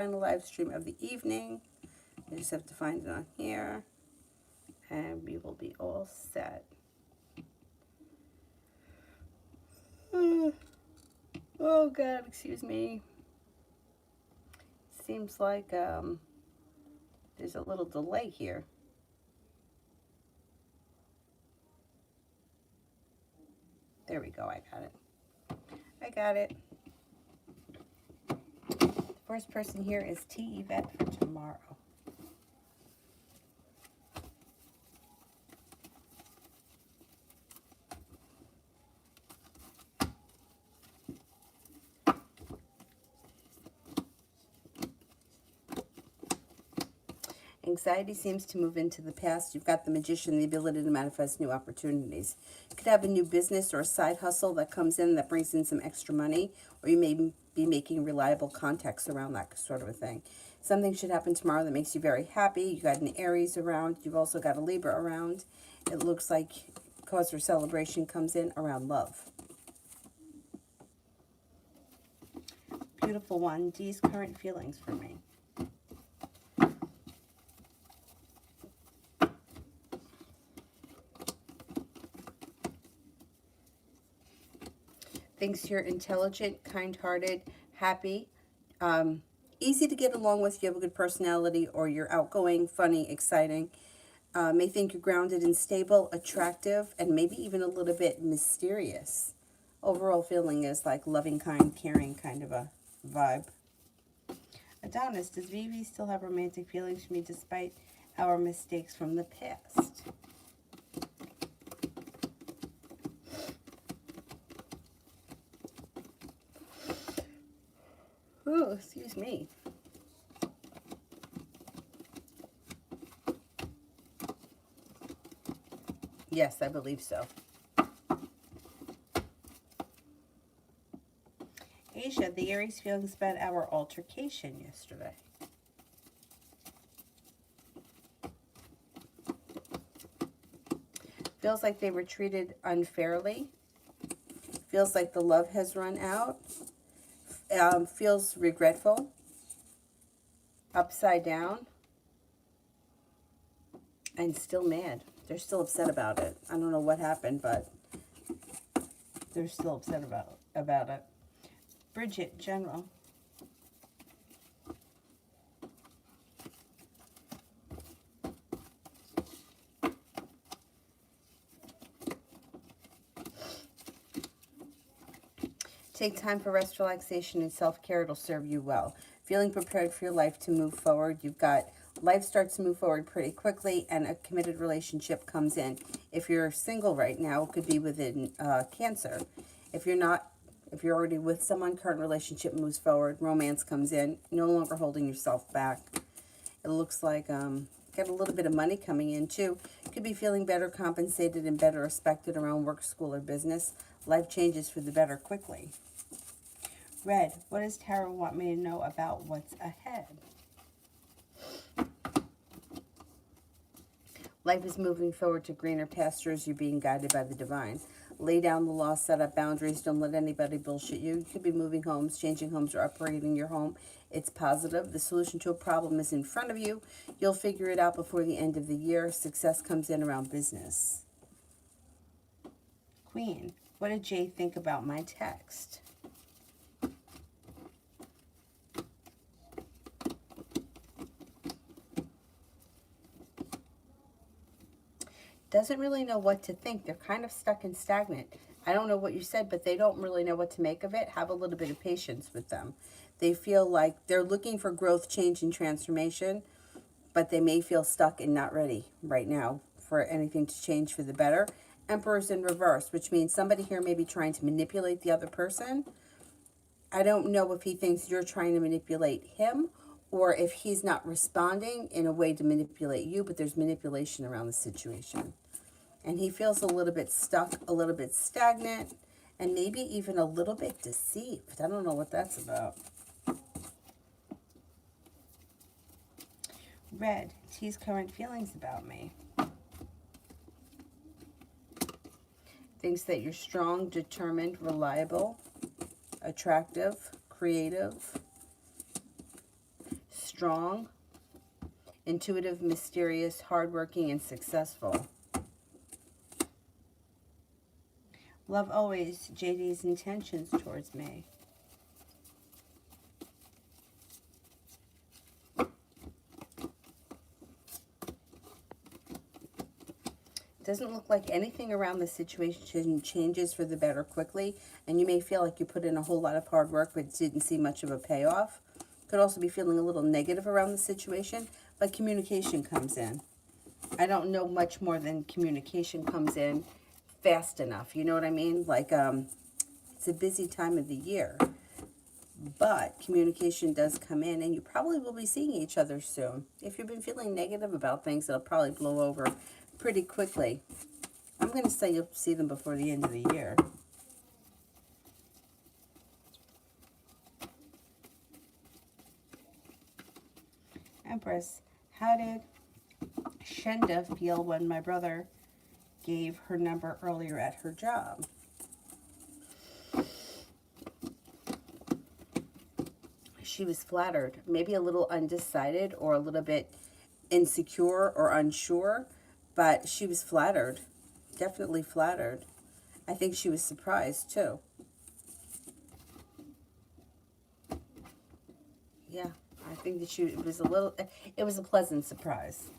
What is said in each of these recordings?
Final live stream of the evening. I just have to find it on here. And we will be all set. Oh God, excuse me. Seems like there's a little delay here. There we go, I got it. I got it. The first person here is T. Yvette for tomorrow. Anxiety seems to move into the past. You've got the Magician, the ability to manifest new opportunities. You could have a new business or a side hustle that comes in that brings in some extra money, or you may be making reliable contacts around that sort of a thing. Something should happen tomorrow that makes you very happy. You got an Aries around. You've also got a Libra around. It looks like cause for celebration comes in around love. Beautiful one. D's current feelings for me. Thinks you're intelligent, kind-hearted, happy, easy to get along with. You have a good personality, or you're outgoing, funny, exciting. May think you're grounded and stable, attractive, and maybe even a little bit mysterious. Overall feeling is like loving, kind, caring kind of a vibe. Adonis, does Vivi still have romantic feelings for me despite our mistakes from the past? Ooh, excuse me. Yes, I believe so. Asia, the Aries feelings about our altercation yesterday. Feels like they were treated unfairly. Feels like the love has run out. Feels regretful. Upside down. And still mad. They're still upset about it. I don't know what happened, but they're still upset about it. Bridget, general. Take time for rest, relaxation, and self-care. It'll serve you well. Feeling prepared for your life to move forward. You've got life starts to move forward pretty quickly, and a committed relationship comes in. If you're single right now, it could be within Cancer. If you're not, if you're already with someone, current relationship moves forward. Romance comes in. No longer holding yourself back. It looks like got a little bit of money coming in too. Could be feeling better compensated and better respected around work, school, or business. Life changes for the better quickly. Red, what does Tarot want me to know about what's ahead? Life is moving forward to greener pastures. You're being guided by the divine. Lay down the law, set up boundaries. Don't let anybody bullshit you. You could be moving homes, changing homes, or upgrading your home. It's positive. The solution to a problem is in front of you. You'll figure it out before the end of the year. Success comes in around business. Queen, what did Jay think about my text? Doesn't really know what to think. They're kind of stuck and stagnant. I don't know what you said, but they don't really know what to make of it. Have a little bit of patience with them. They feel like they're looking for growth, change, and transformation, but they may feel stuck and not ready right now for anything to change for the better. Emperor's in reverse, which means somebody here may be trying to manipulate the other person. I don't know if he thinks you're trying to manipulate him or if he's not responding in a way to manipulate you, but there's manipulation around the situation. And he feels a little bit stuck, a little bit stagnant, and maybe even a little bit deceived. I don't know what that's about. Red, T's current feelings about me. Thinks that you're strong, determined, reliable, attractive, creative. strong, intuitive, mysterious, hardworking, and successful. Love always, JD's intentions towards me. Doesn't look like anything around the situation changes for the better quickly, and you may feel like you put in a whole lot of hard work but didn't see much of a payoff. Could also be feeling a little negative around the situation, but communication comes in. I don't know much more than communication comes in fast enough. You know what I mean? Like, it's a busy time of the year, but communication does come in, and you probably will be seeing each other soon. If you've been feeling negative about things, it'll probably blow over pretty quickly. I'm going to say you'll see them before the end of the year. Empress, how did Shenda feel when my brother gave her number earlier at her job? She was flattered, maybe a little undecided or a little bit insecure or unsure, but she was flattered, definitely flattered. I think she was surprised too. Yeah, I think that it was a pleasant surprise.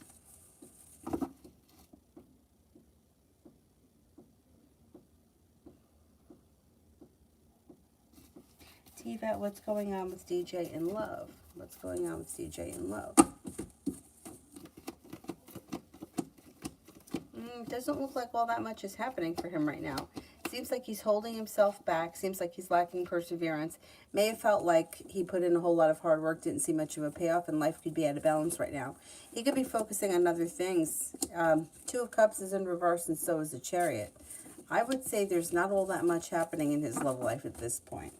Tiva, what's going on with DJ in love? What's going on with DJ in love? Doesn't look like all that much is happening for him right now. Seems like he's holding himself back. Seems like he's lacking perseverance. May have felt like he put in a whole lot of hard work, didn't see much of a payoff, and life could be out of balance right now. He could be focusing on other things. Two of Cups is in reverse, and so is the Chariot. I would say there's not all that much happening in his love life at this point.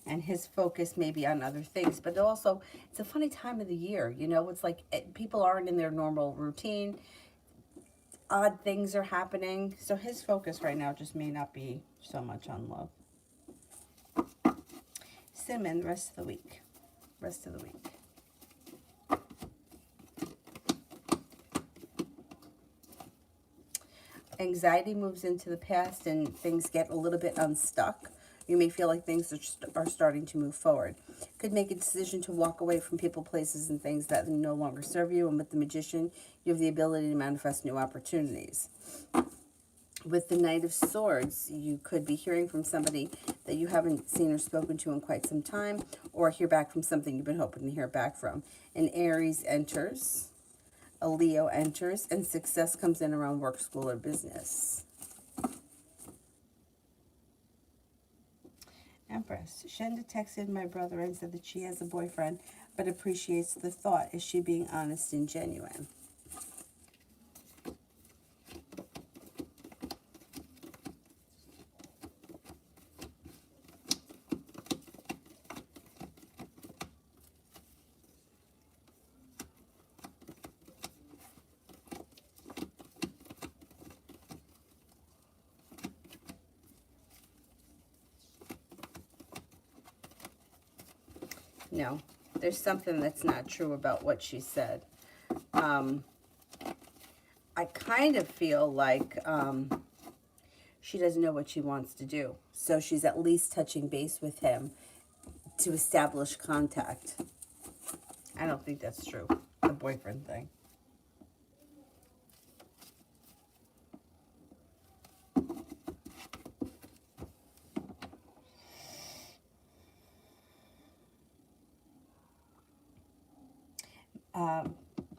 And his focus may be on other things. But also, it's a funny time of the year. You know, it's like people aren't in their normal routine. Odd things are happening. So his focus right now just may not be so much on love. Cinnamon, rest of the week. Rest of the week. Anxiety moves into the past and things get a little bit unstuck. You may feel like things are starting to move forward. Could make a decision to walk away from people, places, and things that no longer serve you. And with the Magician, you have the ability to manifest new opportunities. With the Knight of Swords, you could be hearing from somebody that you haven't seen or spoken to in quite some time, or hear back from something you've been hoping to hear back from. An Aries enters, a Leo enters, and success comes in around work, school, or business. Empress, Shenda texted my brother and said that she has a boyfriend, but appreciates the thought. Is she being honest and genuine? No, there's something that's not true about what she said. I kind of feel like she doesn't know what she wants to do. So she's at least touching base with him to establish contact. I don't think that's true, the boyfriend thing.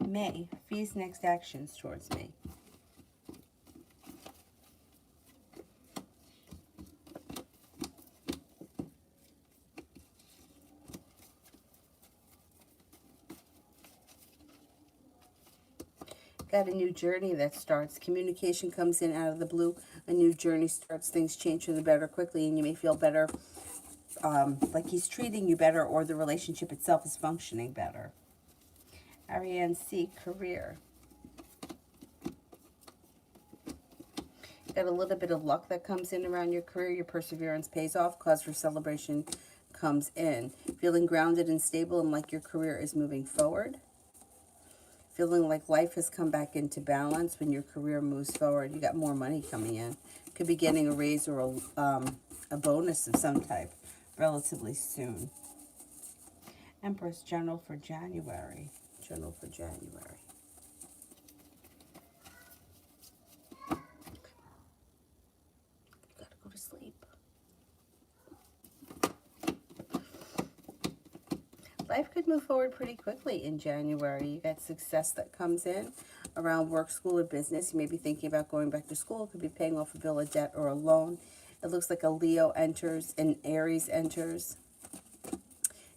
May, Fee's next actions towards me. Got a new journey that starts. Communication comes in out of the blue. A new journey starts. Things change for the better quickly, and you may feel better, like he's treating you better, or the relationship itself is functioning better. Ariane C, career. Got a little bit of luck that comes in around your career. Your perseverance pays off. Cause for celebration comes in. Feeling grounded and stable and like your career is moving forward. Feeling like life has come back into balance when your career moves forward. You got more money coming in. Could be getting a raise or a bonus of some type relatively soon. Empress General for January. General for January. You gotta go to sleep. Life could move forward pretty quickly in January. You got success that comes in around work, school, or business. You may be thinking about going back to school. It could be paying off a bill, a debt, or a loan. It looks like a Leo enters and Aries enters.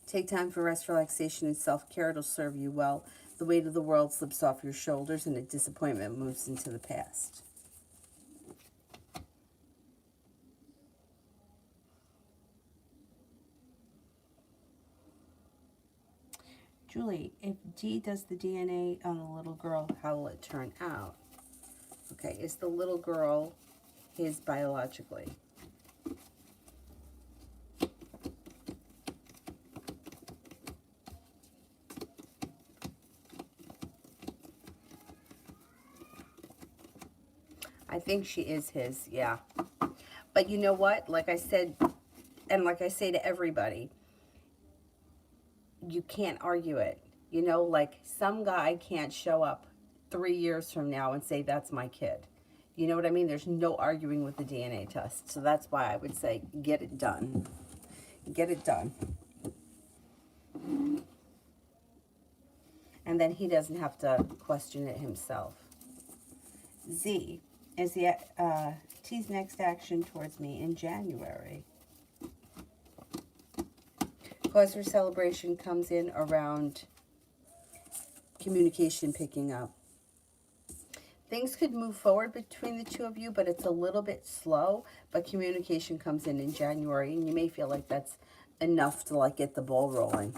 Take time for rest, relaxation, and self-care. It'll serve you well. The weight of the world slips off your shoulders and a disappointment moves into the past. Julie, if G does the DNA on the little girl, how will it turn out? Okay, is the little girl his biologically? I think she is his, yeah. But you know what? Like I said, and like I say to everybody, you can't argue it. You know, like some guy can't show up 3 years from now and say, that's my kid. You know what I mean? There's no arguing with the DNA test. So that's why I would say, get it done. Get it done. And then he doesn't have to question it himself. Z is the T's next action towards me in January. Cause for celebration comes in around communication picking up. Things could move forward between the two of you, but it's a little bit slow. But communication comes in January, and you may feel like that's enough to like get the ball rolling.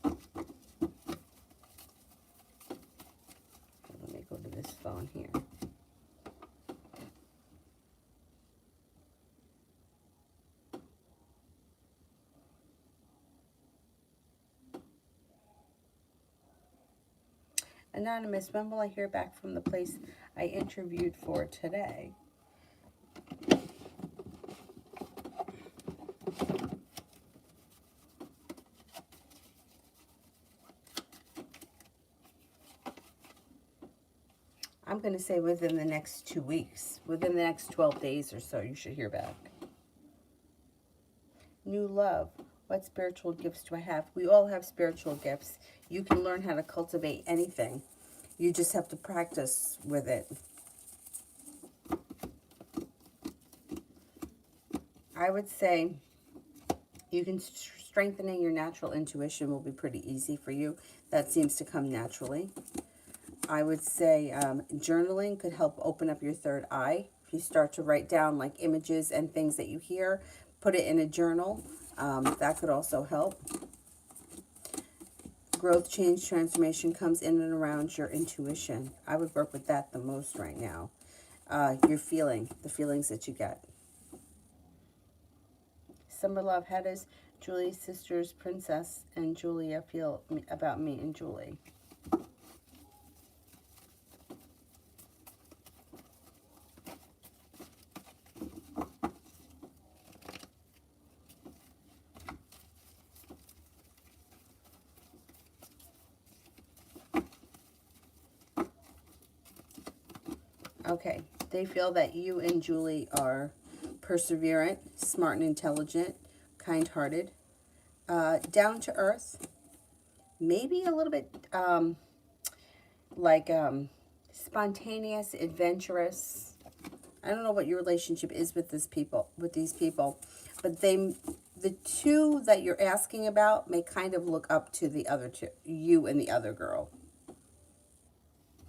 Let me go to this phone here. Anonymous, when will I hear back from the place I interviewed for today? I'm going to say within the next 2 weeks. Within the next 12 days or so, you should hear back. New love. What spiritual gifts do I have? We all have spiritual gifts. You can learn how to cultivate anything. You just have to practice with it. I would say you can strengthening your natural intuition will be pretty easy for you. That seems to come naturally. I would say journaling could help open up your third eye. If you start to write down like images and things that you hear, put it in a journal. That could also help. Growth, change, transformation comes in and around your intuition. I would work with that the most right now. Your feeling, the feelings that you get. Summer love, how does Julie's sisters, Princess and Julia, feel about me and Julie? Okay, they feel that you and Julie are perseverant, smart and intelligent, kind-hearted, down to earth, maybe a little bit spontaneous, adventurous. I don't know what your relationship is with these people, but the two that you're asking about may kind of look up to the other two, you and the other girl.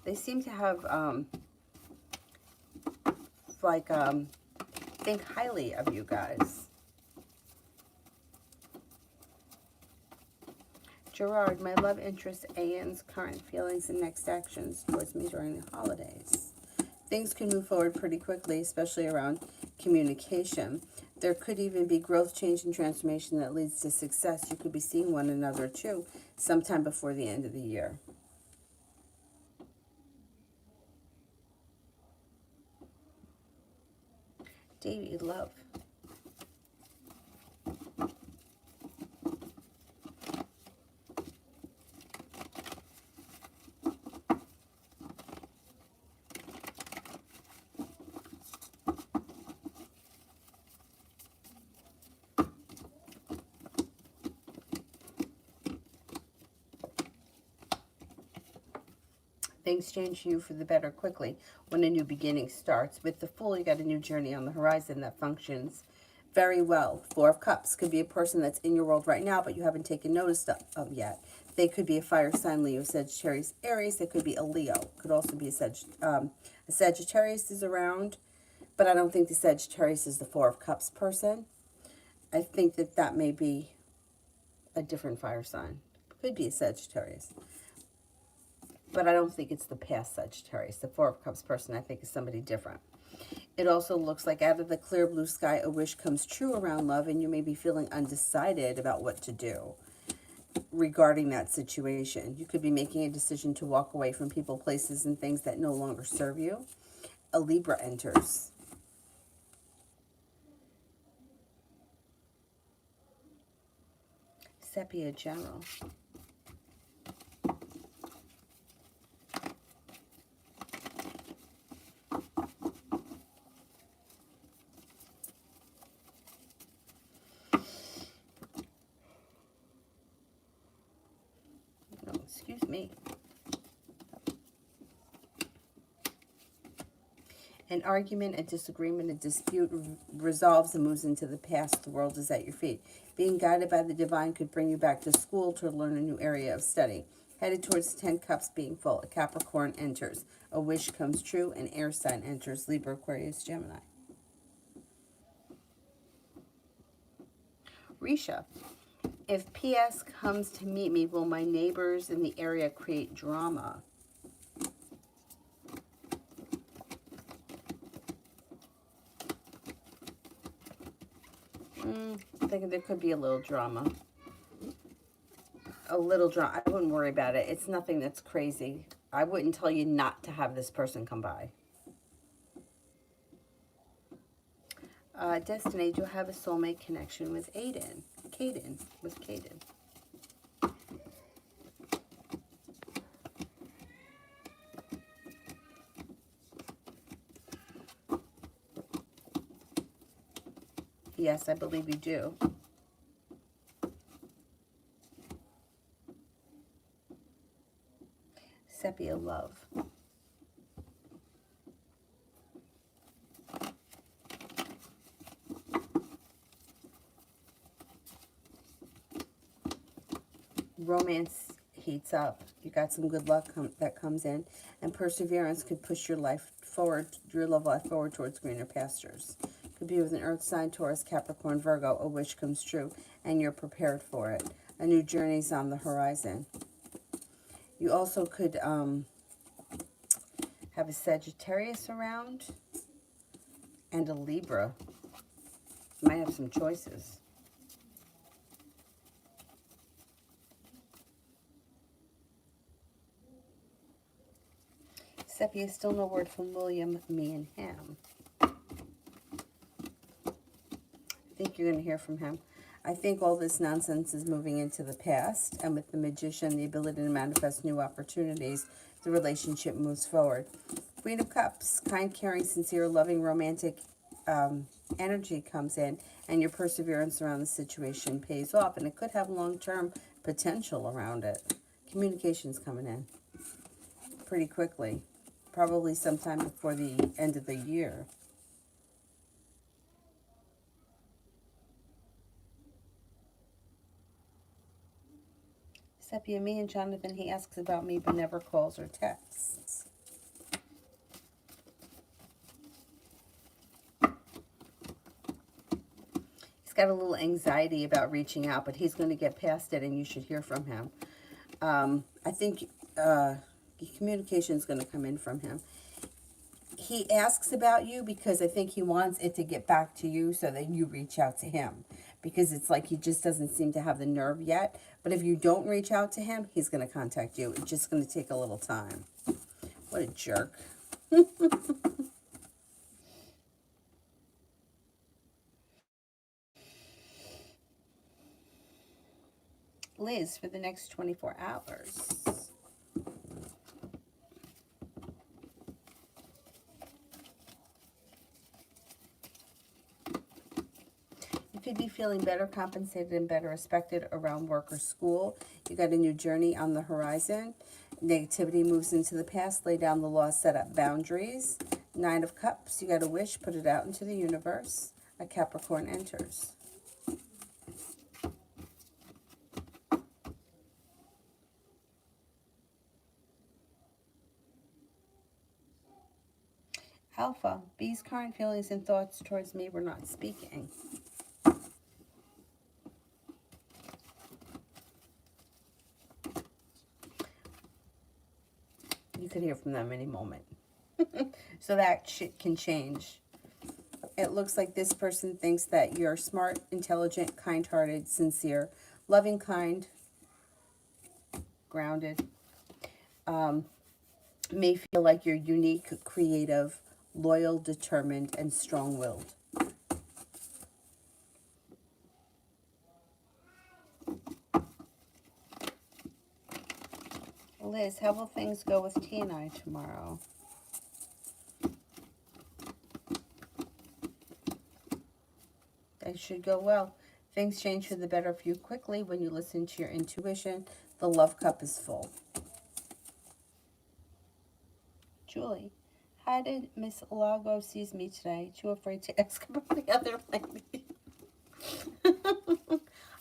They seem to have think highly of you guys. Gerard, my love interest, Anne's current feelings and next actions towards me during the holidays. Things can move forward pretty quickly, especially around communication. There could even be growth, change, and transformation that leads to success. You could be seeing one another too sometime before the end of the year. Daily love. Things change you for the better quickly when a new beginning starts. With the Fool, you got a new journey on the horizon that functions very well. Four of Cups could be a person that's in your world right now, but you haven't taken notice of yet. They could be a fire sign, Leo, Sagittarius, Aries. They could be a Leo. Could also be a Sagittarius is around, but I don't think the Sagittarius is the Four of Cups person. I think that that may be a different fire sign. Could be a Sagittarius. But I don't think it's the past Sagittarius. The Four of Cups person, I think, is somebody different. It also looks like out of the clear blue sky, a wish comes true around love, and you may be feeling undecided about what to do regarding that situation. You could be making a decision to walk away from people, places, and things that no longer serve you. A Libra enters. Sepia General. Excuse me. An argument, a disagreement, a dispute resolves and moves into the past. The world is at your feet. Being guided by the divine could bring you back to school to learn a new area of study. Headed towards 10 cups being full. A Capricorn enters. A wish comes true. An air sign enters. Libra, Aquarius, Gemini. Risha. If PS comes to meet me, will my neighbors in the area create drama? I think there could be a little drama. A little drama. I wouldn't worry about it. It's nothing that's crazy. I wouldn't tell you not to have this person come by. Destiny, you'll have a soulmate connection with Caden. Yes, I believe you do. Sepia love. Romance heats up. You got some good luck that comes in, and perseverance could push your life forward, your love life forward towards greener pastures. Could be with an earth sign, Taurus, Capricorn, Virgo. A wish comes true, and you're prepared for it. A new journey's on the horizon. You also could have a Sagittarius around and a Libra. You might have some choices. Sepia, still no word from William, me, and him. I think you're going to hear from him. I think all this nonsense is moving into the past, and with the Magician, the ability to manifest new opportunities, the relationship moves forward. Queen of Cups, kind, caring, sincere, loving, romantic energy comes in, and your perseverance around the situation pays off, and it could have long-term potential around it. Communication's coming in pretty quickly, probably sometime before the end of the year. Sepia, me and Jonathan, he asks about me but never calls or texts. He's got a little anxiety about reaching out, but he's going to get past it, and you should hear from him. I think communication is going to come in from him. he asks about you because I think he wants it to get back to you so that you reach out to him. Because it's like he just doesn't seem to have the nerve yet. But if you don't reach out to him, he's going to contact you. It's just going to take a little time. What a jerk. Liz, for the next 24 hours. You could be feeling better compensated and better respected around work or school. You got a new journey on the horizon. Negativity moves into the past. Lay down the law, set up boundaries. 9 of Cups, you got a wish, put it out into the universe. A Capricorn enters. Alpha, B's current feelings and thoughts towards me were not speaking. You could hear from them any moment. So that shit can change. It looks like this person thinks that you're smart, intelligent, kind-hearted, sincere, loving, kind, grounded. May feel like you're unique, creative, loyal, determined, and strong-willed. Liz, how will things go with T and I tomorrow? They should go well. Things change for the better for you quickly when you listen to your intuition. The love cup is full. Julie, how did Miss Lago sees me today? Too afraid to ask about the other lady.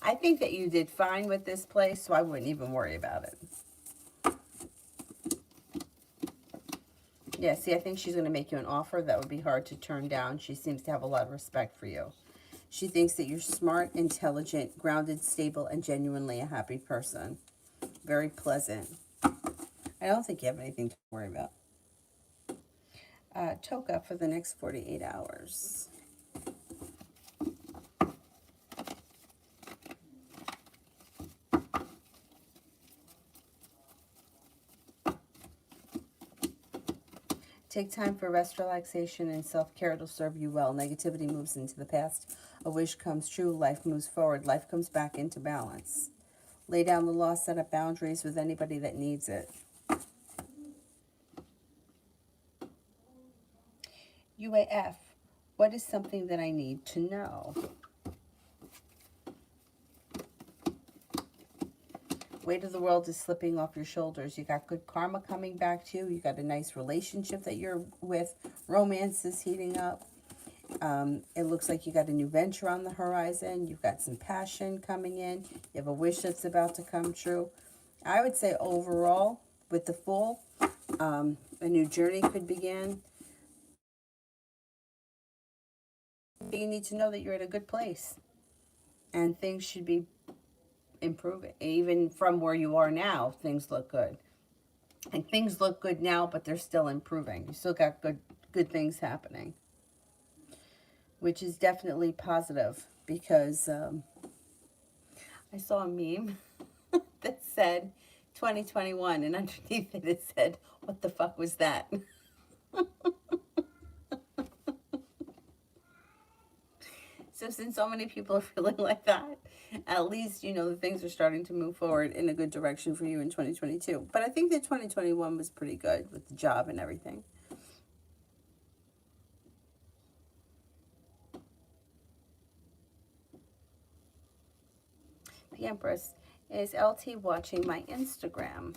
I think that you did fine with this place, so I wouldn't even worry about it. Yeah, see, I think she's going to make you an offer that would be hard to turn down. She seems to have a lot of respect for you. She thinks that you're smart, intelligent, grounded, stable, and genuinely a happy person. Very pleasant. I don't think you have anything to worry about. Toka for the next 48 hours. Take time for rest, relaxation, and self-care. It'll serve you well. Negativity moves into the past. A wish comes true. Life moves forward. Life comes back into balance. Lay down the law. Set up boundaries with anybody that needs it. UAF, what is something that I need to know? Weight of the world is slipping off your shoulders. You got good karma coming back to you. You got a nice relationship that you're with. Romance is heating up. It looks like you got a new venture on the horizon. You've got some passion coming in. You have a wish that's about to come true. I would say overall, with the Fool, a new journey could begin. You need to know that you're at a good place. And things should be improving. Even from where you are now, things look good. And things look good now, but they're still improving. You still got good things happening. Which is definitely positive. Because I saw a meme that said 2021. And underneath it, it said, what the fuck was that? So since so many people are feeling like that, at least, you know, the things are starting to move forward in a good direction for you in 2022. But I think that 2021 was pretty good with the job and everything. The Empress, is LT watching my Instagram?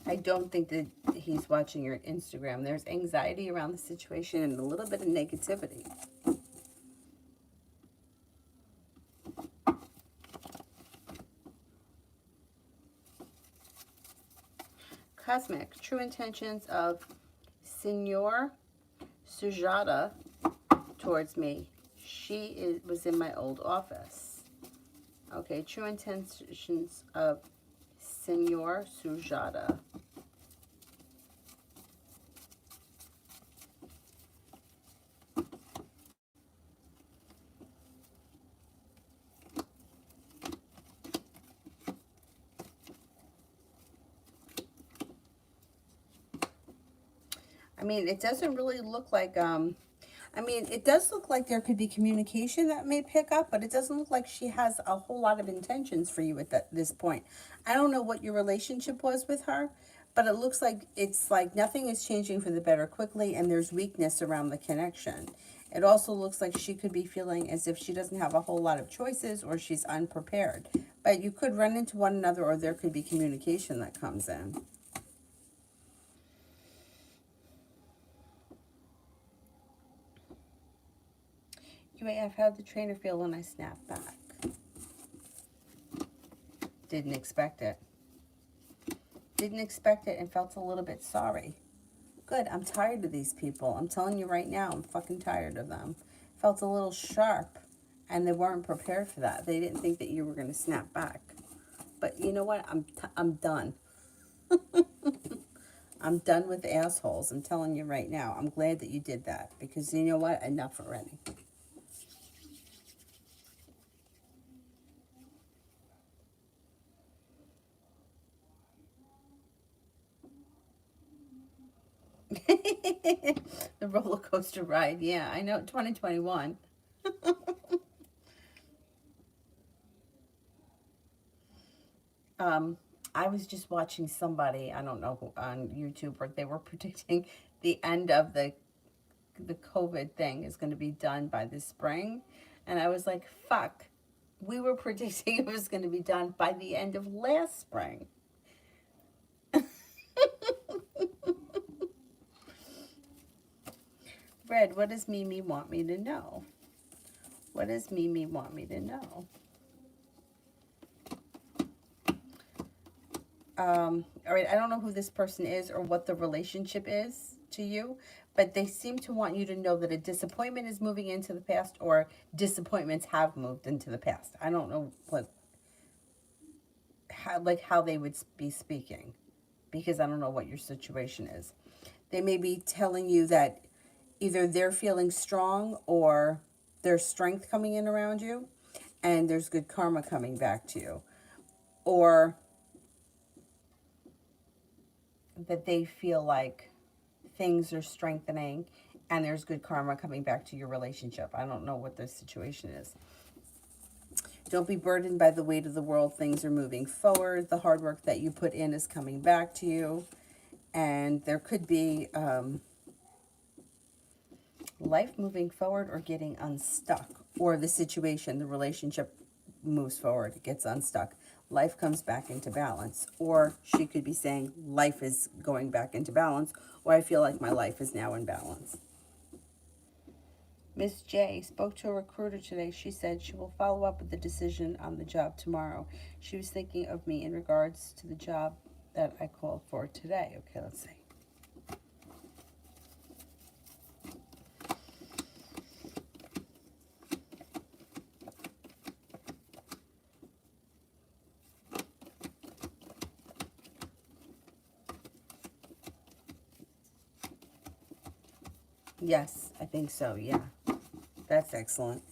I don't think that he's watching your Instagram. There's anxiety around the situation and a little bit of negativity. Cosmic, true intentions of Senor Sujata towards me. Was in my old office. Okay, true intentions of Senor Sujata. I mean, it doesn't really look like, I mean, it does look like there could be communication that may pick up, but it doesn't look like she has a whole lot of intentions for you at this point. I don't know what your relationship was with her, but it looks like it's like nothing is changing for the better quickly, and there's weakness around the connection. It also looks like she could be feeling as if she doesn't have a whole lot of choices or she's unprepared. But you could run into one another, or there could be communication that comes in. UAF, how'd the trainer feel when I snapped back? Didn't expect it. Didn't expect it and felt a little bit sorry. Good, I'm tired of these people. I'm telling you right now, I'm fucking tired of them. Felt a little sharp, and they weren't prepared for that. They didn't think that you were going to snap back. But you know what? I'm done. I'm done with assholes. I'm telling you right now. I'm glad that you did that, because you know what? Enough already. The roller coaster ride. Yeah, I know. 2021. I was just watching somebody, I don't know who, on YouTube, where they were predicting the end of the COVID thing is going to be done by this spring. And I was like, fuck. We were predicting it was going to be done by the end of last spring. Red, what does Mimi want me to know? What does Mimi want me to know? All right, I don't know who this person is or what the relationship is to you, but they seem to want you to know that a disappointment is moving into the past, or disappointments have moved into the past. I don't know how they would be speaking, because I don't know what your situation is. They may be telling you that either they're feeling strong or there's strength coming in around you, and there's good karma coming back to you, or that they feel like things are strengthening and there's good karma coming back to your relationship. I don't know what the situation is. Don't be burdened by the weight of the world. Things are moving forward. The hard work that you put in is coming back to you. And there could be life moving forward or getting unstuck. Or the situation, the relationship moves forward, it gets unstuck. Life comes back into balance. Or she could be saying life is going back into balance, or I feel like my life is now in balance. Miss J spoke to a recruiter today. She said she will follow up with the decision on the job tomorrow. She was thinking of me in regards to the job that I called for today. Okay, let's see. Yes, I think so, yeah. That's excellent.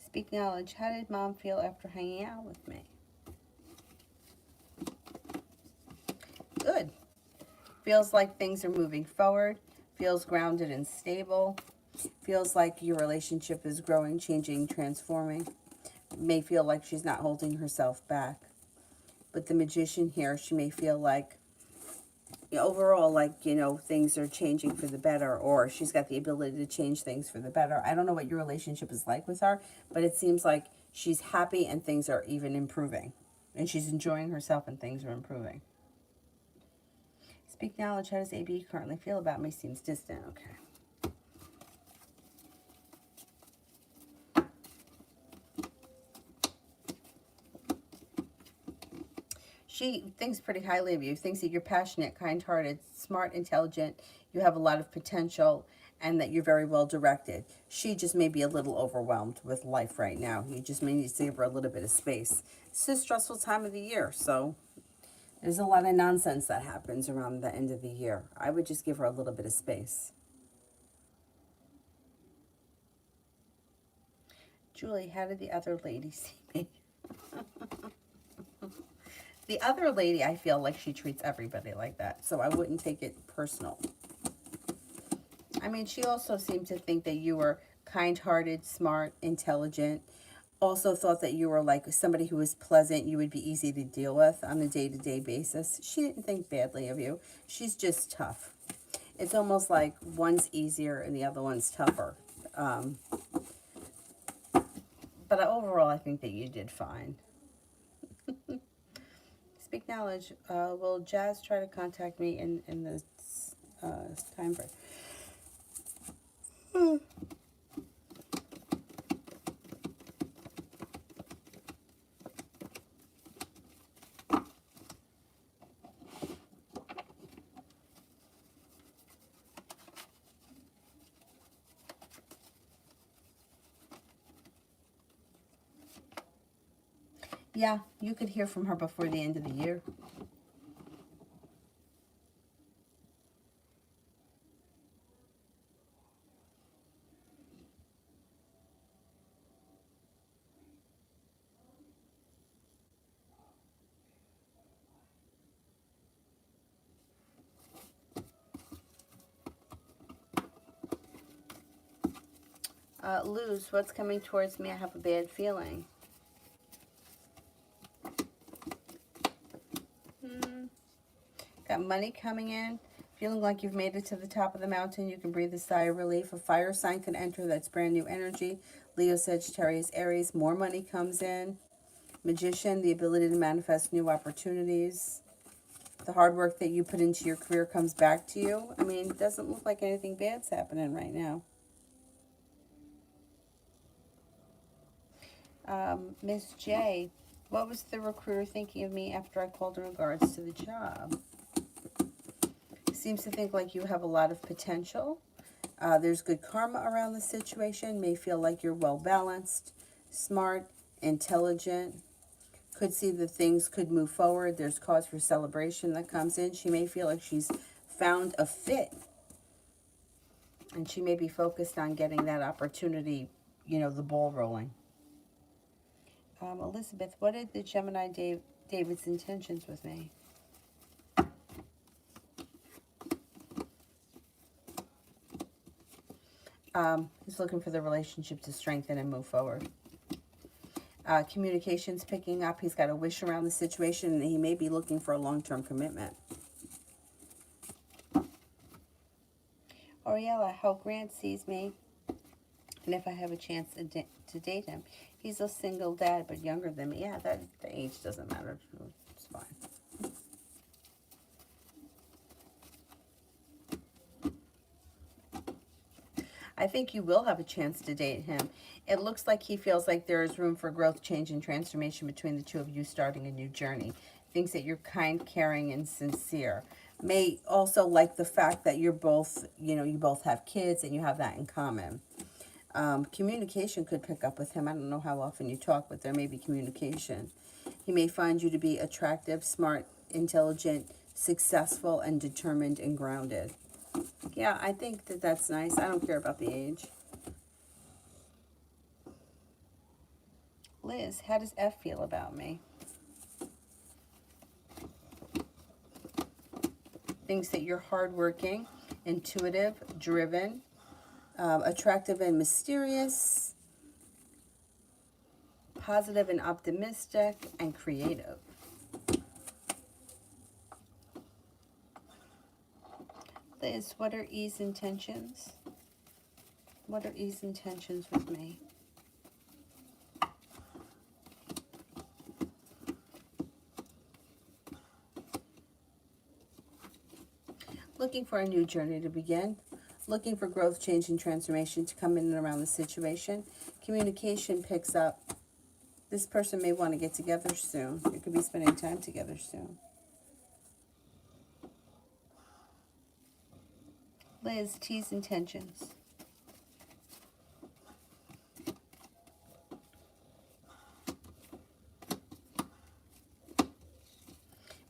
Speak knowledge. How did Mom feel after hanging out with me? Good. Feels like things are moving forward. Feels grounded and stable. Feels like your relationship is growing, changing, transforming. May feel like she's not holding herself back. But the Magician here, she may feel like overall, like, things are changing for the better, or she's got the ability to change things for the better. I don't know what your relationship is like with her, but it seems like she's happy and things are even improving. And she's enjoying herself and things are improving. Speak knowledge. How does AB currently feel about me? Seems distant. Okay. She thinks pretty highly of you, thinks that you're passionate, kind-hearted, smart, intelligent, you have a lot of potential, and that you're very well directed. She just may be a little overwhelmed with life right now. You just may need to give her a little bit of space. It's a stressful time of the year, so there's a lot of nonsense that happens around the end of the year. I would just give her a little bit of space. Julie, how did the other lady see me? The other lady, I feel like she treats everybody like that, so I wouldn't take it personal. I mean, she also seemed to think that you were kind-hearted, smart, intelligent. Also thought that you were like somebody who was pleasant, you would be easy to deal with on a day-to-day basis. She didn't think badly of you. She's just tough. It's almost like one's easier and the other one's tougher. But overall, I think that you did fine. Speak knowledge. Will Jazz try to contact me in this time frame? Yeah, you could hear from her before the end of the year. Luz, what's coming towards me? I have a bad feeling. Got money coming in. Feeling like you've made it to the top of the mountain. You can breathe a sigh of relief. A fire sign can enter. That's brand new energy. Leo, Sagittarius, Aries. More money comes in. Magician, the ability to manifest new opportunities. The hard work that you put into your career comes back to you. I mean, it doesn't look like anything bad's happening right now. Miss J, what was the recruiter thinking of me after I called in regards to the job? Seems to think like you have a lot of potential. There's good karma around the situation. May feel like you're well balanced, smart, intelligent. Could see that things could move forward. There's cause for celebration that comes in. She may feel like she's found a fit. And she may be focused on getting that opportunity, you know, the ball rolling. Elizabeth, what are the Gemini David's intentions with me? He's looking for the relationship to strengthen and move forward. Communication's picking up. He's got a wish around the situation, and he may be looking for a long-term commitment. Oriella, how Grant sees me, and if I have a chance to date him. He's a single dad, but younger than me. Yeah, the age doesn't matter. It's fine. I think you will have a chance to date him. It looks like he feels like there is room for growth, change, and transformation between the two of you starting a new journey. Thinks that you're kind, caring, and sincere. May also like the fact that you're both, you know, you both have kids and you have that in common. Communication could pick up with him. I don't know how often you talk, but there may be communication. He may find you to be attractive, smart, intelligent, successful, and determined and grounded. Yeah, I think that that's nice. I don't care about the age. Liz, how does F feel about me? Thinks that you're hardworking, intuitive, driven, attractive and mysterious, positive and optimistic, and creative. Liz, what are E's intentions? What are E's intentions with me? Looking for a new journey to begin. Looking for growth, change, and transformation to come in and around the situation. Communication picks up. This person may want to get together soon. You could be spending time together soon. Liz, tease intentions.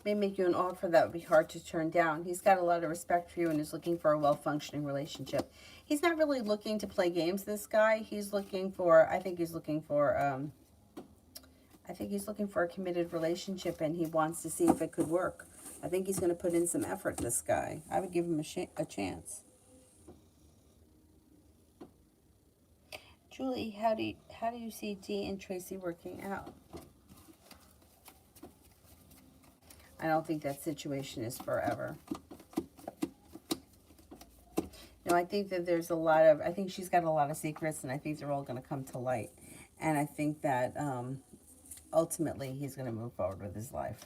May make you an offer that would be hard to turn down. He's got a lot of respect for you and is looking for a well-functioning relationship. He's not really looking to play games, this guy. He's looking for, I think he's looking for a committed relationship, and he wants to see if it could work. I think he's going to put in some effort, this guy. I would give him a chance. Julie, how do you see Dee and Tracy working out? I don't think that situation is forever. No, I think that there's I think she's got a lot of secrets, and I think they're all going to come to light. And I think that ultimately he's going to move forward with his life.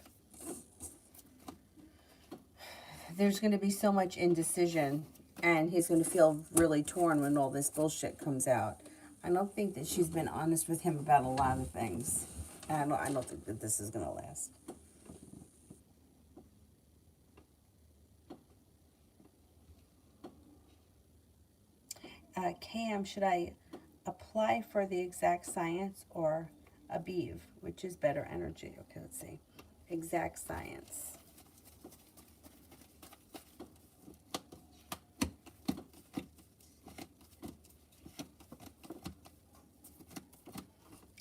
There's going to be so much indecision, and he's going to feel really torn when all this bullshit comes out. I don't think that she's been honest with him about a lot of things. And I don't think that this is going to last. Cam, should I apply for the exact science or Aviv? Which is better energy? Okay, let's see. Exact science.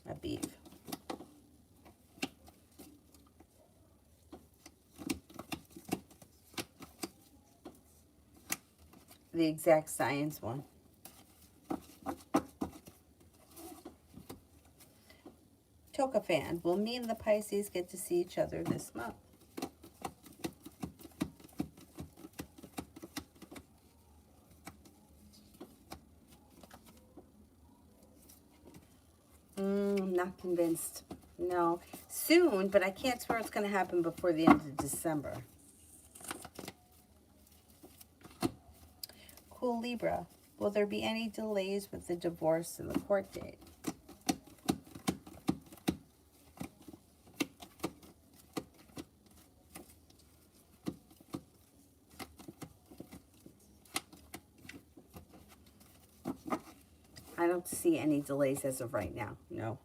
Aviv. The exact science one. Toka fan, will me and the Pisces get to see each other this month? I'm not convinced. No. Soon, but I can't swear it's going to happen before the end of December. Cool Libra, will there be any delays with the divorce and the court date? I don't see any delays as of right now. No.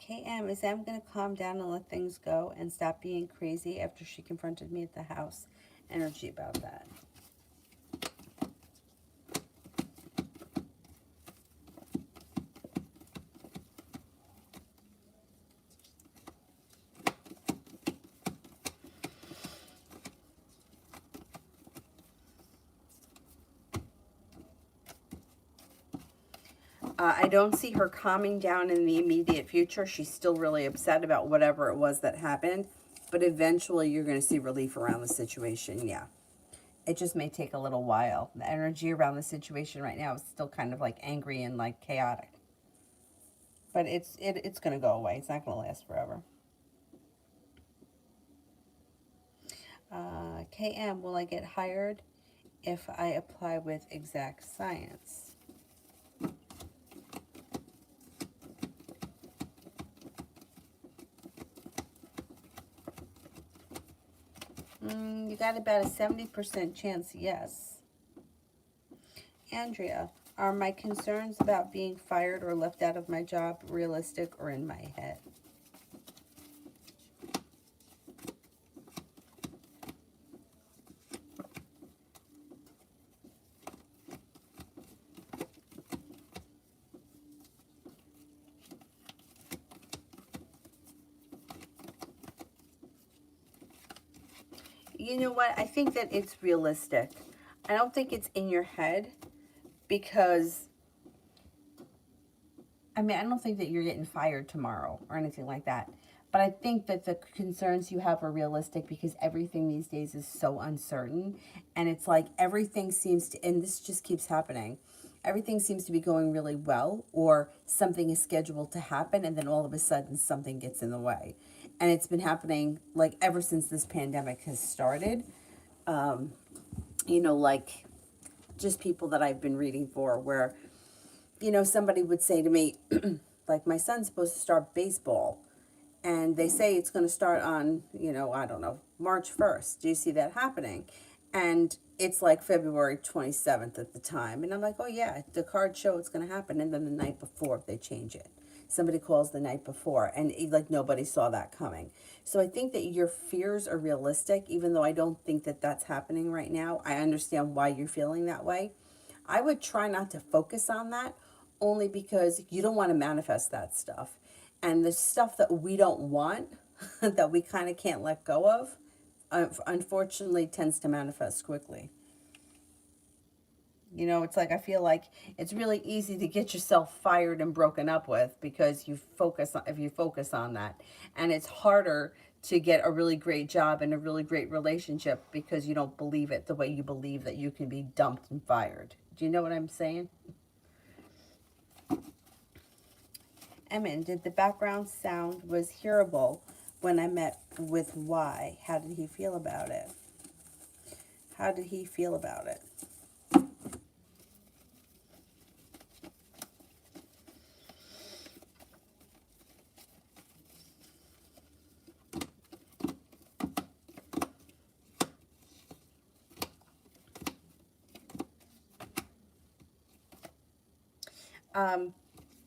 KM, is Em going to calm down and let things go and stop being crazy after she confronted me at the house? Energy about that. I don't see her calming down in the immediate future. She's still really upset about whatever it was that happened. But eventually you're going to see relief around the situation, yeah. It just may take a little while. The energy around the situation right now is still kind of like angry and like chaotic. But it's going to go away. It's not going to last forever. KM, will I get hired if I apply with exact science? You got about a 70% chance, yes. Andrea, are my concerns about being fired or left out of my job realistic or in my head? You know what? I think that it's realistic. I don't think it's in your head because, I mean, I don't think that you're getting fired tomorrow or anything like that. But I think that the concerns you have are realistic because everything these days is so uncertain. And it's like everything seems to, and this just keeps happening, everything seems to be going really well or something is scheduled to happen and then all of a sudden something gets in the way. And it's been happening like ever since this pandemic has started. You know, like just people that I've been reading for where, you know, somebody would say to me, like my son's supposed to start baseball, and they say it's going to start on, you know, I don't know, March 1st. Do you see that happening? And it's like February 27th at the time. And I'm like, oh yeah, the cards show it's going to happen. And then the night before, they change it. Somebody calls the night before, and like nobody saw that coming. So I think that your fears are realistic, even though I don't think that that's happening right now. I understand why you're feeling that way. I would try not to focus on that, only because you don't want to manifest that stuff. And the stuff that we don't want, that we kind of can't let go of, unfortunately tends to manifest quickly. You know, it's like I feel like it's really easy to get yourself fired and broken up with because you focus on, if you focus on that. And it's harder to get a really great job and a really great relationship because you don't believe it the way you believe that you can be dumped and fired. Do you know what I'm saying? Emin, did the background sound was hearable when I met with Y? How did he feel about it? How did he feel about it?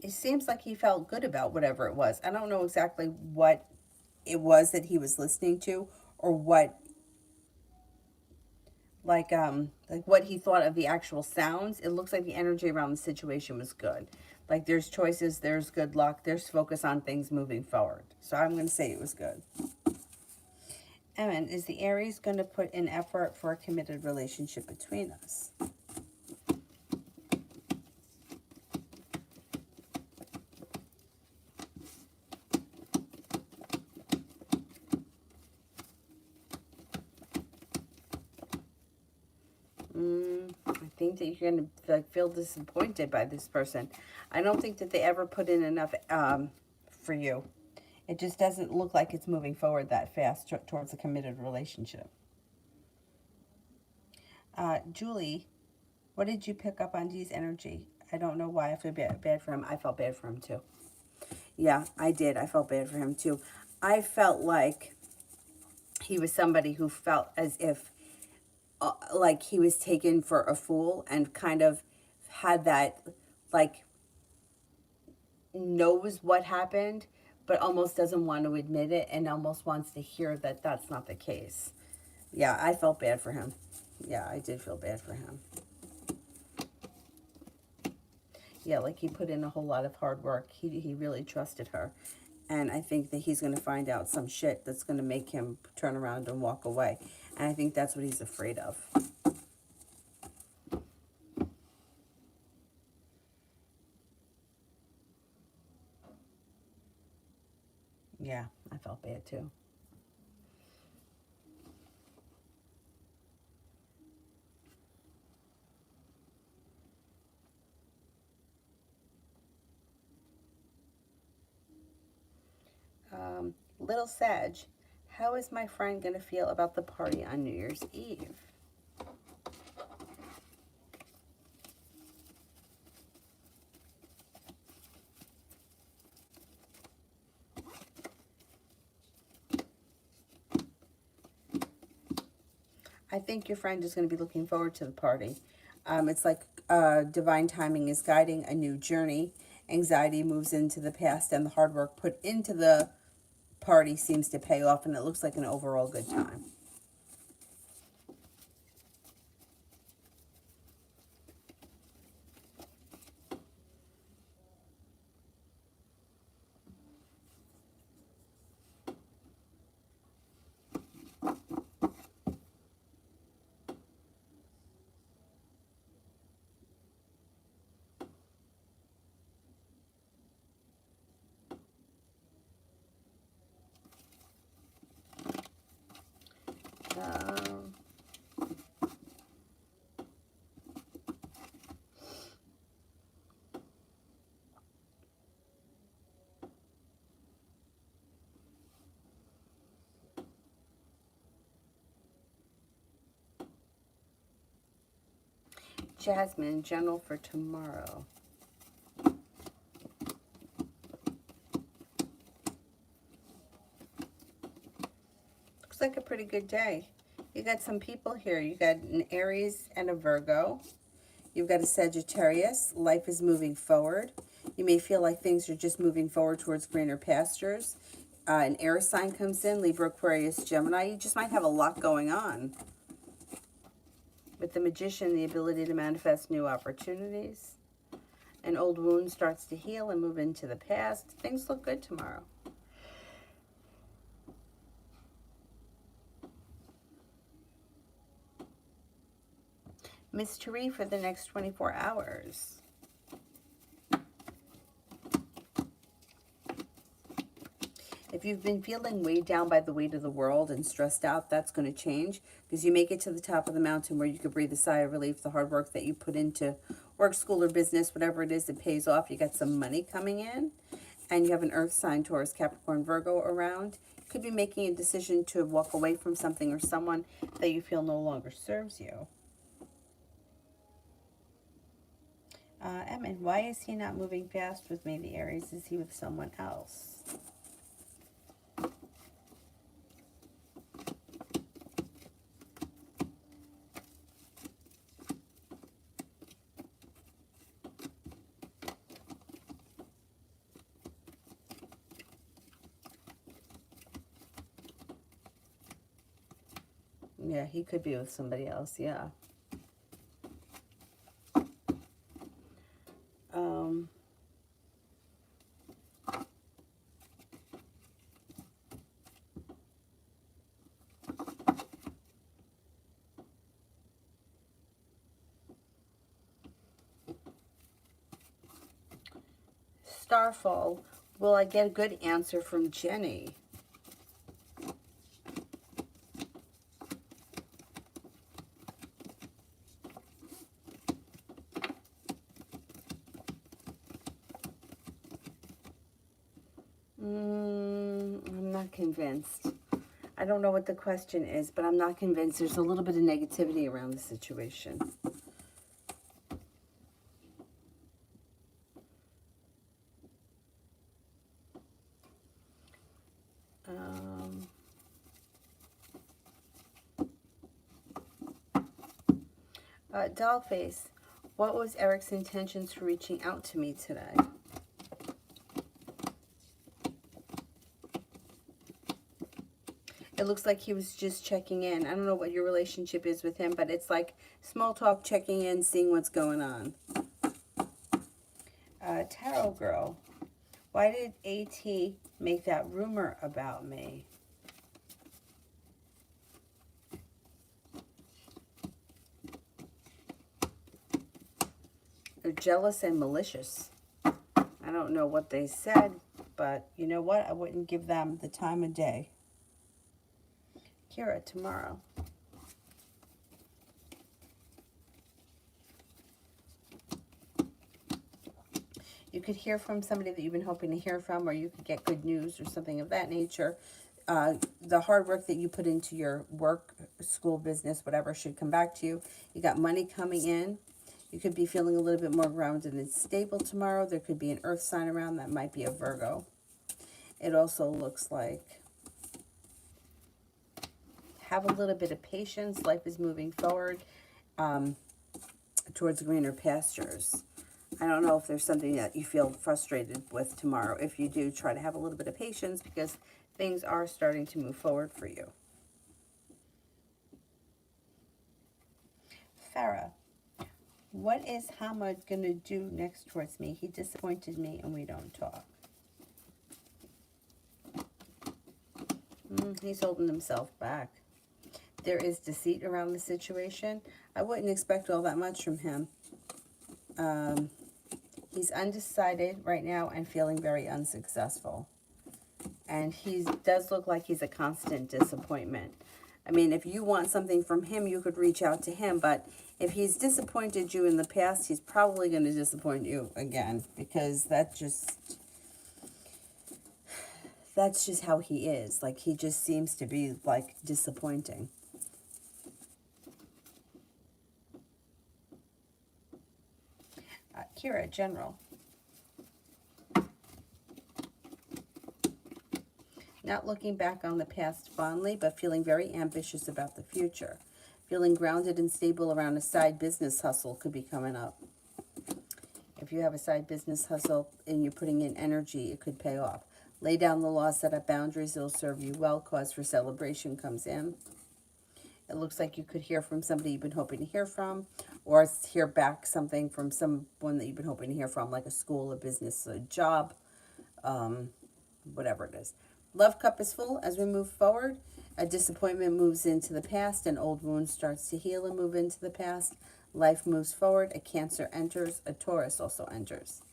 It seems like he felt good about whatever it was. I don't know exactly what it was that he was listening to, or what, like what he thought of the actual sounds. It looks like the energy around the situation was good. Like there's choices, there's good luck, there's focus on things moving forward. So I'm going to say it was good. Emin, is the Aries going to put in effort for a committed relationship between us? I think that you're going to like feel disappointed by this person. I don't think that they ever put in enough for you. It just doesn't look like it's moving forward that fast towards a committed relationship. Julie, what did you pick up on D's energy? I don't know why I feel bad for him. I felt bad for him too. Yeah, I did. I felt bad for him too. I felt like he was somebody who felt as if like he was taken for a fool, and kind of had that, like, knows what happened but almost doesn't want to admit it, and almost wants to hear that that's not the case. Yeah, I felt bad for him. Yeah, I did feel bad for him. Yeah, like he put in a whole lot of hard work. He really trusted her. And I think that he's going to find out some shit that's going to make him turn around and walk away. And I think that's what he's afraid of. Yeah, I felt bad too. Little Sag, how is my friend going to feel about the party on New Year's Eve? I think your friend is going to be looking forward to the party. It's like divine timing is guiding a new journey. Anxiety moves into the past, and the hard work put into the party seems to pay off, and it looks like an overall good time. Um, Jasmine, general for tomorrow. Looks like a pretty good day. You got some people here. You got an Aries and a Virgo. You've got a Sagittarius. Life is moving forward. You may feel like things are just moving forward towards greener pastures. An air sign comes in, Libra, Aquarius, Gemini. You just might have a lot going on. With the Magician, the ability to manifest new opportunities. An old wound starts to heal and move into the past. Things look good tomorrow. Mystery for the next 24 hours. If you've been feeling weighed down by the weight of the world and stressed out, that's going to change, because you make it to the top of the mountain where you can breathe a sigh of relief. The hard work that you put into work, school, or business, whatever it is, it pays off. You got some money coming in, and you have an earth sign, Taurus, Capricorn, Virgo around. You could be making a decision to walk away from something or someone that you feel no longer serves you. Emin, why is he not moving fast with me, the Aries? Is he with someone else? Yeah, he could be with somebody else, yeah. Starfall, will I get a good answer from Jenny? I'm not convinced. I don't know what the question is, but I'm not convinced. There's a little bit of negativity around the situation. Dollface, what was Eric's intentions for reaching out to me today? It looks like he was just checking in. I don't know what your relationship is with him, but it's like small talk, checking in, seeing what's going on. Tarot Girl, why did AT make that rumor about me? They're jealous and malicious. I don't know what they said, but you know what? I wouldn't give them the time of day. Kira, tomorrow. You could hear from somebody that you've been hoping to hear from, or you could get good news or something of that nature. The hard work that you put into your work, school, business, whatever, should come back to you. You got money coming in. You could be feeling a little bit more grounded and stable tomorrow. There could be an earth sign around. That might be a Virgo. It also looks like have a little bit of patience. Life is moving forward towards greener pastures. I don't know if there's something that you feel frustrated with tomorrow. If you do, try to have a little bit of patience, because things are starting to move forward for you. Farah, what is Hamad going to do next towards me? He disappointed me and we don't talk. He's holding himself back. There is deceit around the situation. I wouldn't expect all that much from him. He's undecided right now and feeling very unsuccessful. And he does look like he's a constant disappointment. I mean, if you want something from him, you could reach out to him. But if he's disappointed you in the past, he's probably going to disappoint you again. Because that's just how he is. Like, he just seems to be, like, disappointing. Kira, General. Not looking back on the past fondly, but feeling very ambitious about the future. Feeling grounded and stable around a side business hustle could be coming up. If you have a side business hustle and you're putting in energy, it could pay off. Lay down the law, set up boundaries, it'll serve you well. Cause for celebration comes in. It looks like you could hear from somebody you've been hoping to hear from, or hear back something from someone that you've been hoping to hear from, like a school, a business, a job, whatever it is. Love cup is full as we move forward. A disappointment moves into the past. An old wound starts to heal and move into the past. Life moves forward. A Cancer enters. A Taurus also enters.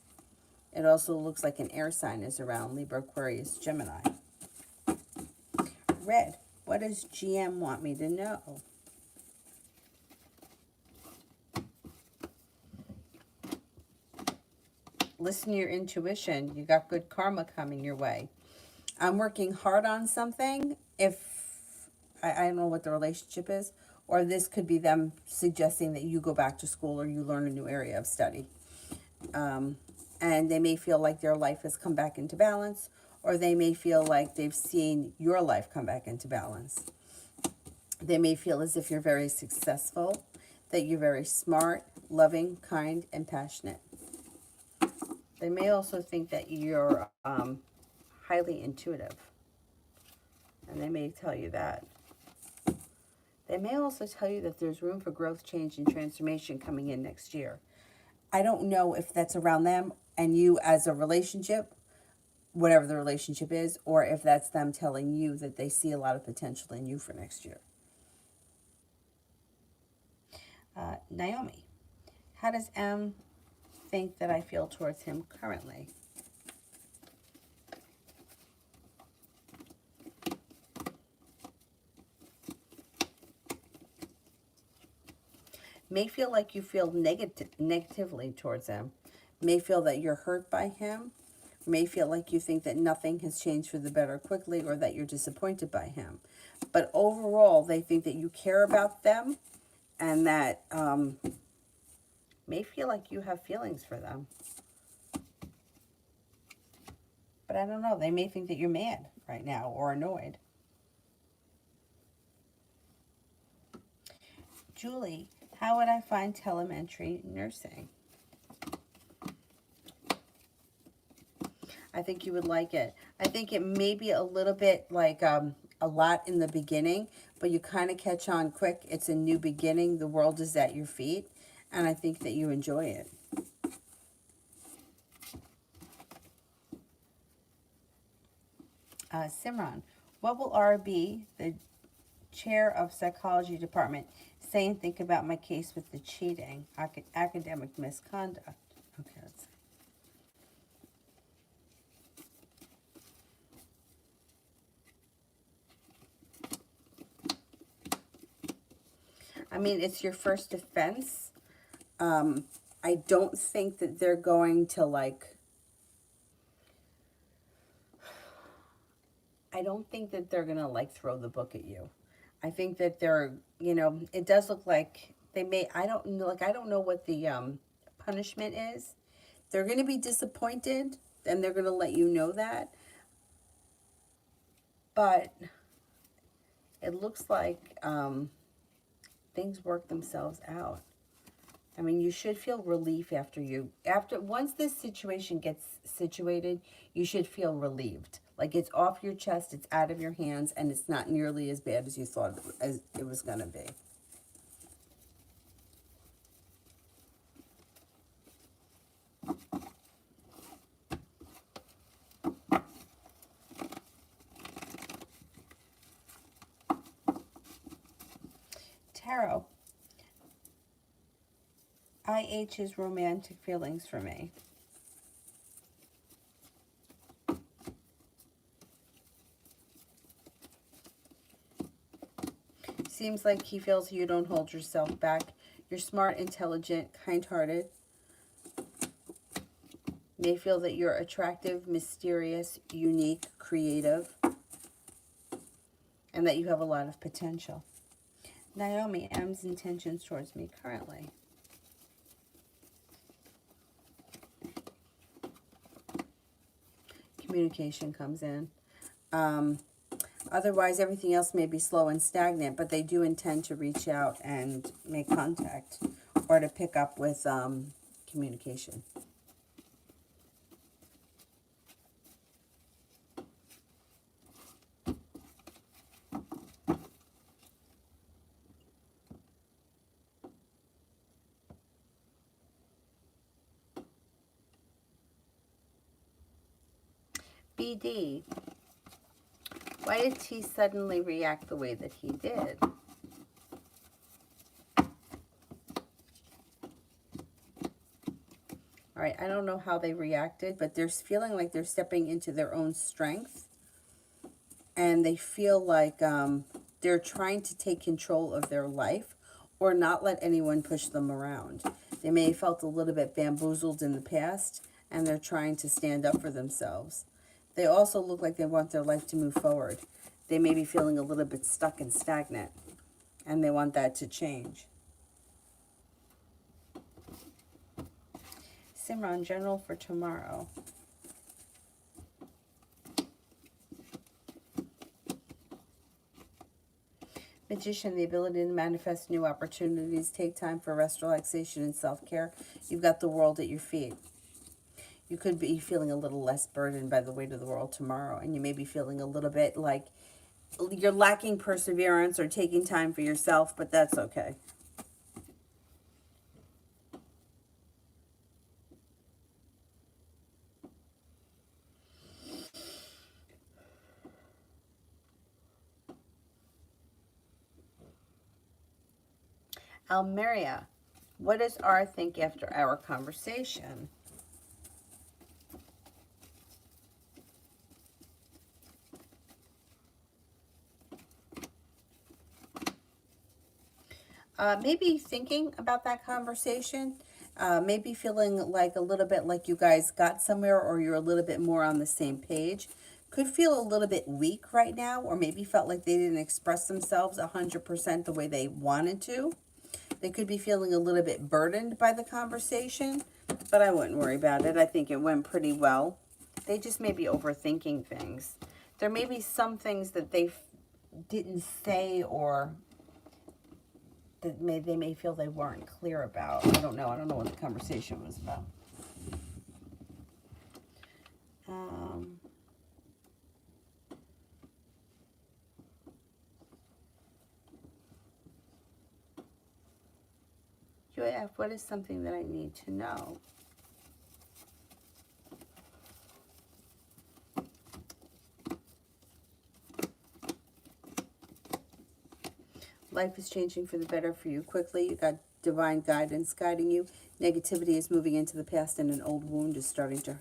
It also looks like an air sign is around: Libra, Aquarius, Gemini. Red. What does GM want me to know? Listen to your intuition. You got good karma coming your way. I'm working hard on something. If I don't know what the relationship is, or this could be them suggesting that you go back to school or you learn a new area of study. And they may feel like their life has come back into balance, or they may feel like they've seen your life come back into balance. They may feel as if you're very successful, that you're very smart, loving, kind, and passionate. They may also think that you're highly intuitive, and they may tell you that. They may also tell you that there's room for growth, change, and transformation coming in next year. I don't know if that's around them and you as a relationship, whatever the relationship is, or if that's them telling you that they see a lot of potential in you for next year. Naomi, how does M think that I feel towards him currently? May feel like you feel negatively towards him. May feel that you're hurt by him. May feel like you think that nothing has changed for the better quickly, or that you're disappointed by him. But overall, they think that you care about them, and that may feel like you have feelings for them. But I don't know. They may think that you're mad right now or annoyed. Julie, how would I find elementary nursing? I think you would like it. I think it may be a little bit like a lot in the beginning, but you kind of catch on quick. It's a new beginning. The world is at your feet, and I think that you enjoy it. Simran, what will RB, the chair of psychology department, say and think about my case with the cheating, academic misconduct? Okay, let's see. I mean, it's your first offense. I don't think that they're going to I don't think that they're going to throw the book at you. I think that they're, it does look like they may, I don't know what the punishment is. They're going to be disappointed, and they're going to let you know that. But it looks like things work themselves out. I mean, you should feel relief once this situation gets situated, you should feel relieved. Like it's off your chest, it's out of your hands, and it's not nearly as bad as you thought as it was going to be. Tarot. IH's romantic feelings for me. Seems like he feels you don't hold yourself back. You're smart, intelligent, kind-hearted. May feel that you're attractive, mysterious, unique, creative, and that you have a lot of potential. Naomi, M's intentions towards me currently. Communication comes in. Otherwise, everything else may be slow and stagnant, but they do intend to reach out and make contact or to pick up with communication. BD. Why did he suddenly react the way that he did? All right, I don't know how they reacted, but they're feeling like they're stepping into their own strength. And they feel like they're trying to take control of their life or not let anyone push them around. They may have felt a little bit bamboozled in the past, and they're trying to stand up for themselves. They also look like they want their life to move forward. They may be feeling a little bit stuck and stagnant, and they want that to change. Simran, general for tomorrow. Magician, the ability to manifest new opportunities. Take time for rest, relaxation, and self-care. You've got the world at your feet. You could be feeling a little less burdened by the weight of the world tomorrow, and you may be feeling a little bit like you're lacking perseverance or taking time for yourself, but that's okay. Almeria, what does R think after our conversation? Maybe thinking about that conversation, maybe feeling like a little bit like you guys got somewhere or you're a little bit more on the same page. Could feel a little bit weak right now, or maybe felt like they didn't express themselves 100% the way they wanted to. They could be feeling a little bit burdened by the conversation, but I wouldn't worry about it. I think it went pretty well. They just may be overthinking things. There may be some things that they didn't say or that they may feel they weren't clear about. I don't know. I don't know what the conversation was about. UAF, what is something that I need to know? Life is changing for the better for you quickly. You got divine guidance guiding you. Negativity is moving into the past, and an old wound is starting to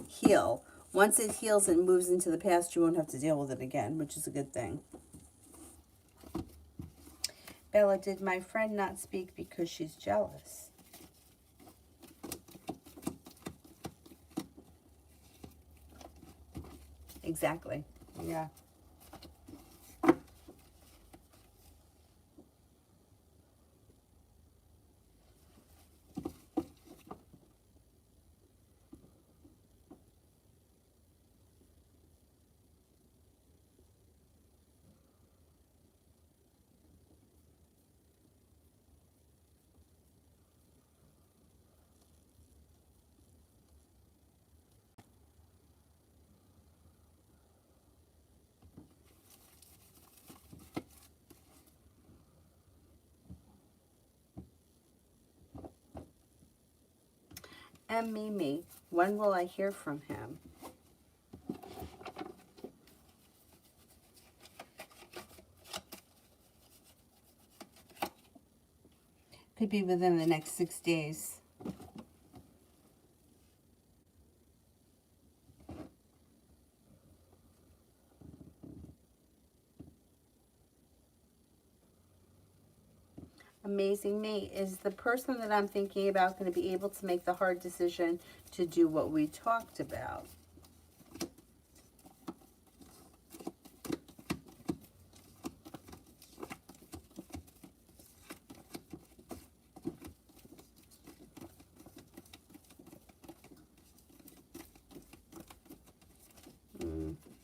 heal. Once it heals and moves into the past, you won't have to deal with it again, which is a good thing. Bella, did my friend not speak because she's jealous? Exactly. Yeah. And Mimi, when will I hear from him? Could be within the next 6 days. Amazing me. Is the person that I'm thinking about going to be able to make the hard decision to do what we talked about?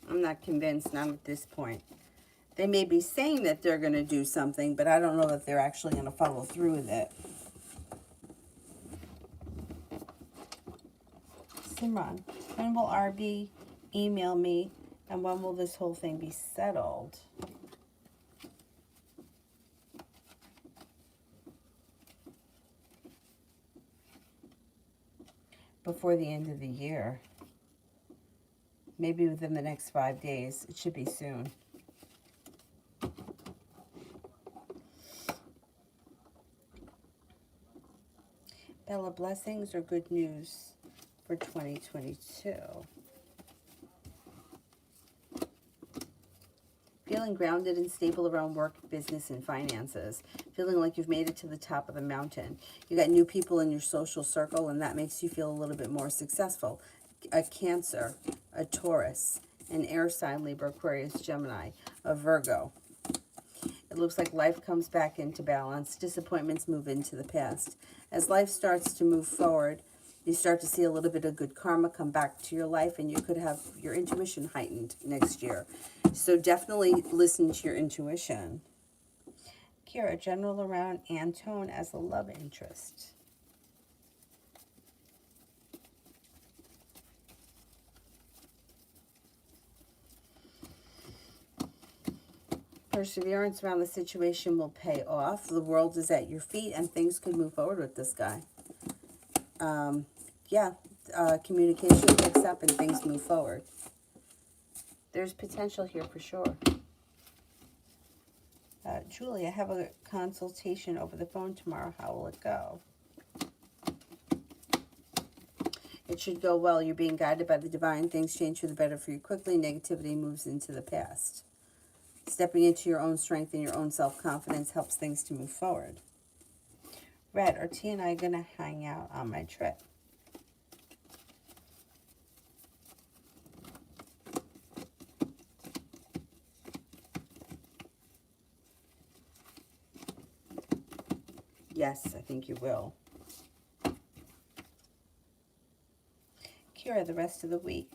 I'm not convinced, not at this point. They may be saying that they're going to do something, but I don't know that they're actually going to follow through with it. Simran, when will RB email me, and when will this whole thing be settled? Before the end of the year. Maybe within the next 5 days. It should be soon. Bella, blessings or good news for 2022? Feeling grounded and stable around work, business, and finances. Feeling like you've made it to the top of the mountain. You got new people in your social circle, and that makes you feel a little bit more successful. A Cancer, a Taurus, an air sign, Libra, Aquarius, Gemini, a Virgo. It looks like life comes back into balance. Disappointments move into the past. As life starts to move forward, you start to see a little bit of good karma come back to your life, and you could have your intuition heightened next year. So definitely listen to your intuition. Kira, general around Antone as a love interest. Perseverance around the situation will pay off. The world is at your feet, and things could move forward with this guy. Communication picks up and things move forward. There's potential here for sure. Julie, I have a consultation over the phone tomorrow. How will it go? It should go well. You're being guided by the divine. Things change for the better for you quickly. Negativity moves into the past. Stepping into your own strength and your own self-confidence helps things to move forward. Red, are T and I going to hang out on my trip? Yes, I think you will. Kira, the rest of the week.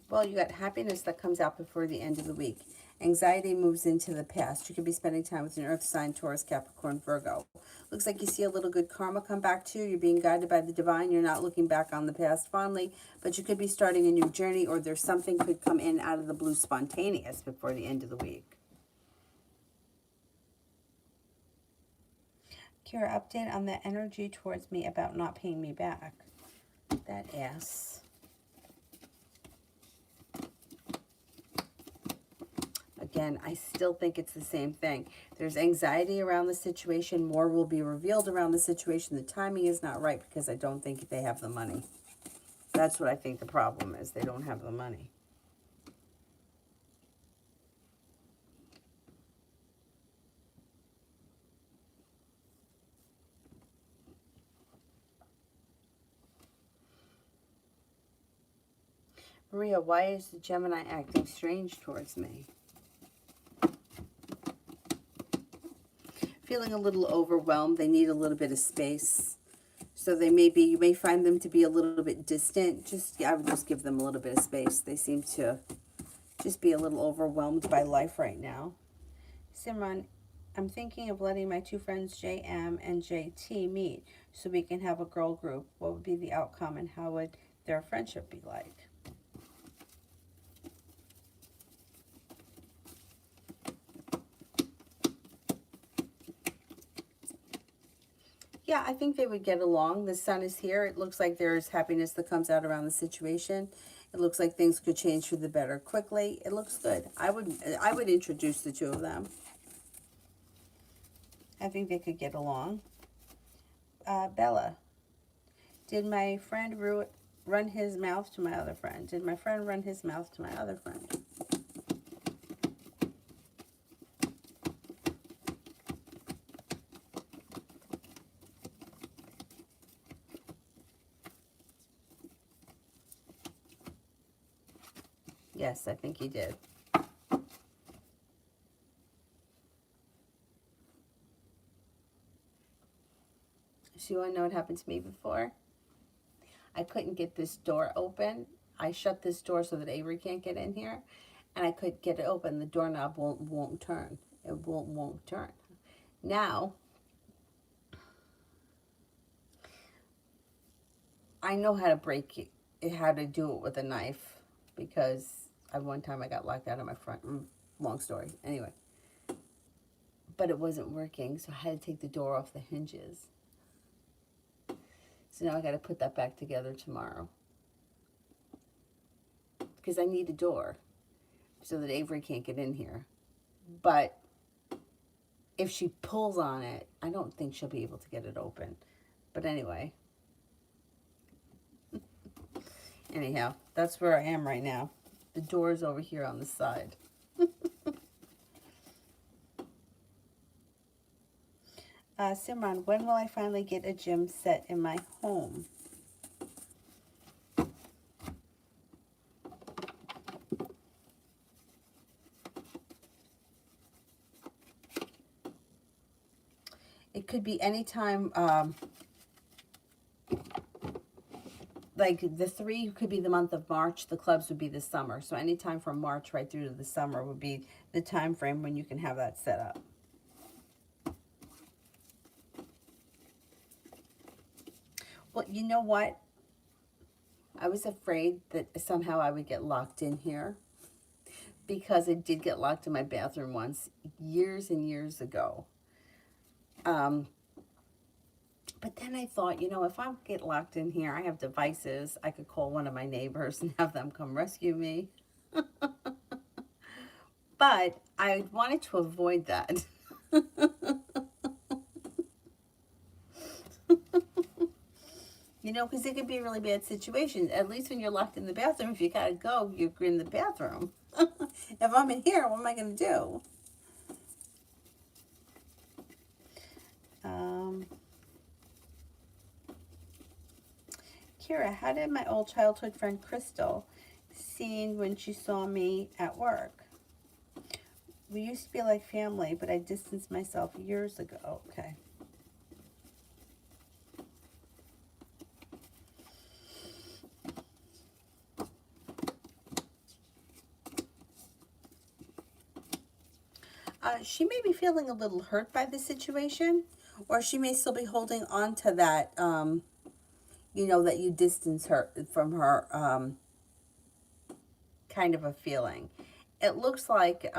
Well, you got happiness that comes out before the end of the week. Anxiety moves into the past. You could be spending time with an earth sign, Taurus, Capricorn, Virgo. Looks like you see a little good karma come back to you. You're being guided by the divine. You're not looking back on the past fondly, but you could be starting a new journey, or there's something could come in out of the blue spontaneous before the end of the week. Kira, update on the energy towards me about not paying me back. That ass. Again, I still think it's the same thing. There's anxiety around the situation. More will be revealed around the situation. The timing is not right because I don't think they have the money. That's what I think the problem is. They don't have the money. Maria, why is the Gemini acting strange towards me? Feeling a little overwhelmed. They need a little bit of space. So they may be, you may find them to be a little bit distant. I would just give them a little bit of space. They seem to just be a little overwhelmed by life right now. Simran, I'm thinking of letting my two friends JM and JT meet so we can have a girl group. What would be the outcome and how would their friendship be like? Yeah, I think they would get along. The sun is here. It looks like there's happiness that comes out around the situation. It looks like things could change for the better quickly. It looks good. I would introduce the two of them. I think they could get along. Bella, did my friend run his mouth to my other friend? Did my friend run his mouth to my other friend? Yes, I think he did. So you want to know what happened to me before? I couldn't get this door open. I shut this door so that Avery can't get in here, and I could get it open. The doorknob won't turn. It won't turn. Now, I know how to break it, how to do it with a knife, because at one time I got locked out of my front. Long story. Anyway, but it wasn't working, so I had to take the door off the hinges. So now I got to put that back together tomorrow, because I need a door so that Avery can't get in here. But if she pulls on it, I don't think she'll be able to get it open. But anyway, anyhow, that's where I am right now. The door's over here on the side. Simran, when will I finally get a gym set in my home? It could be any time, like the 3 could be the month of March, the clubs would be the summer. So anytime from March right through to the summer would be the time frame when you can have that set up. Well, you know what? I was afraid that somehow I would get locked in here, because I did get locked in my bathroom once years and years ago. But then I thought, you know, if I get locked in here, I have devices. I could call one of my neighbors and have them come rescue me. But I wanted to avoid that. You know, because it could be a really bad situation. At least when you're locked in the bathroom, if you gotta go, you're in the bathroom. If I'm in here, what am I gonna do? Kira, how did my old childhood friend Crystal seem when she saw me at work? We used to be like family, but I distanced myself years ago. Okay. She may be feeling a little hurt by the situation, or she may still be holding on to that, you know, that you distance her from her, kind of a feeling. It looks like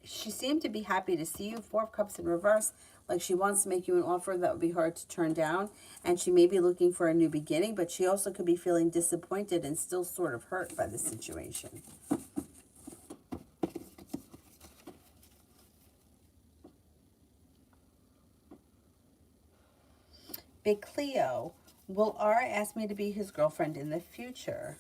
she seemed to be happy to see you. 4 of Cups in reverse, like she wants to make you an offer that would be hard to turn down, and she may be looking for a new beginning, but she also could be feeling disappointed and still sort of hurt by the situation. Big Cleo, will Ara ask me to be his girlfriend in the future?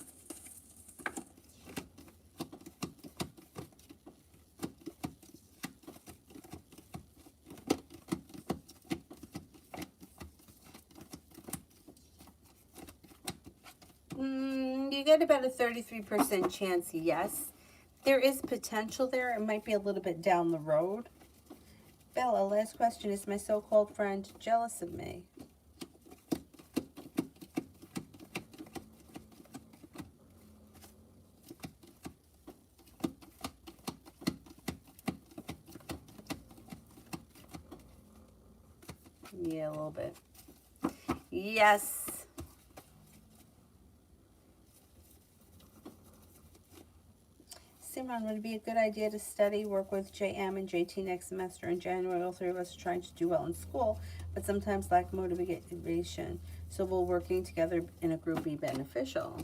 You get about a 33% chance, yes. There is potential there. It might be a little bit down the road. Bella, last question. Is my so-called friend jealous of me? Yeah, a little bit. Yes. Simran, would it be a good idea to study, work with JM and JT next semester in January? All 3 of us are trying to do well in school, but sometimes lack motivation. So will working together in a group be beneficial?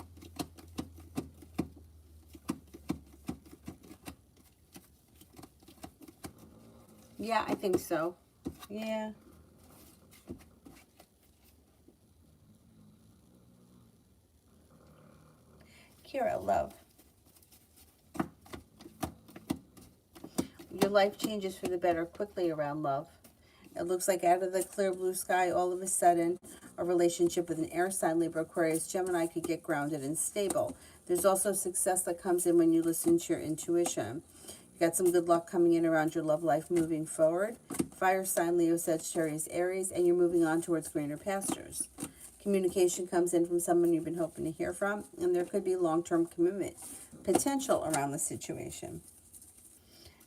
Yeah, I think so. Yeah. Kira, love. Your life changes for the better quickly around love. It looks like out of the clear blue sky, all of a sudden, a relationship with an air sign, Libra, Aquarius, Gemini could get grounded and stable. There's also success that comes in when you listen to your intuition. Got some good luck coming in around your love life moving forward. Fire sign, Leo, Sagittarius, Aries, and you're moving on towards greener pastures. Communication comes in from someone you've been hoping to hear from, and there could be long-term commitment potential around the situation.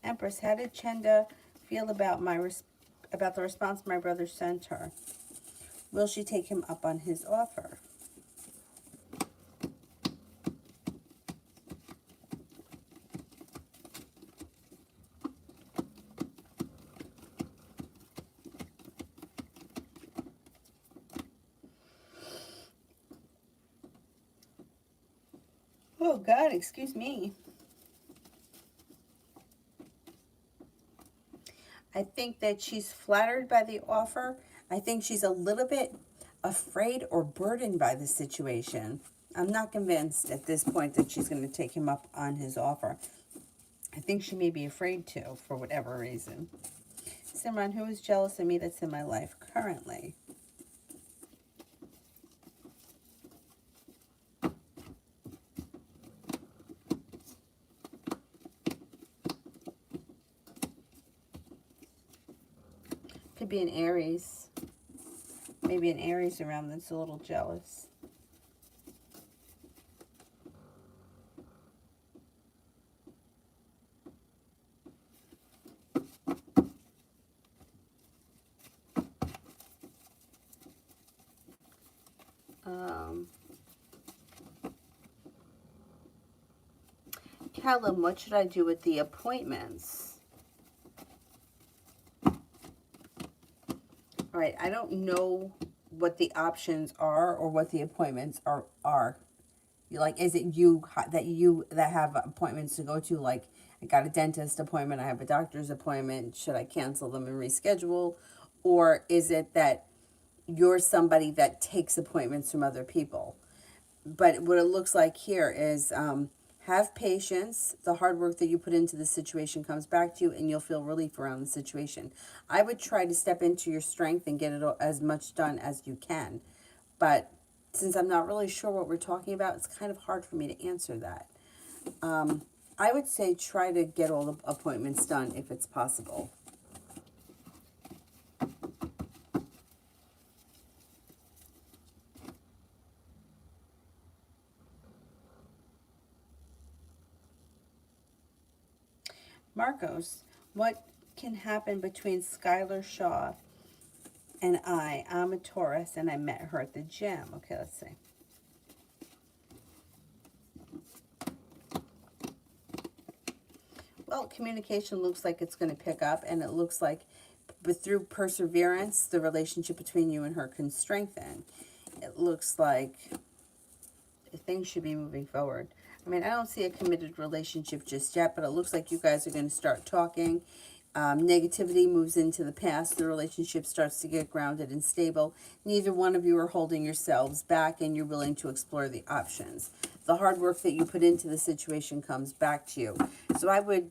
Empress, how did Chenda feel about the response my brother sent her? Will she take him up on his offer? Oh God, excuse me. I think that she's flattered by the offer. I think she's a little bit afraid or burdened by the situation. I'm not convinced at this point that she's going to take him up on his offer. I think she may be afraid to, for whatever reason. Simran, who is jealous of me that's in my life currently? Could be an Aries. Maybe an Aries around that's a little jealous. Callum, what should I do with the appointments? All right, I don't know what the options are or what the appointments are. Like, is it you that have appointments to go to? Like, I got a dentist appointment, I have a doctor's appointment. Should I cancel them and reschedule? Or is it that you're somebody that takes appointments from other people? But what it looks like here is have patience. The hard work that you put into the situation comes back to you, and you'll feel relief around the situation. I would try to step into your strength and get it as much done as you can. But since I'm not really sure what we're talking about, it's kind of hard for me to answer that. I would say try to get all the appointments done if it's possible. Marcos, what can happen between Skylar Shaw and I? I'm a Taurus and I met her at the gym. Okay, let's see. Well, communication looks like it's going to pick up, and it looks like through perseverance, the relationship between you and her can strengthen. It looks like things should be moving forward. I mean, I don't see a committed relationship just yet, but it looks like you guys are going to start talking. Negativity moves into the past. The relationship starts to get grounded and stable. Neither one of you are holding yourselves back, and you're willing to explore the options. The hard work that you put into the situation comes back to you. So I would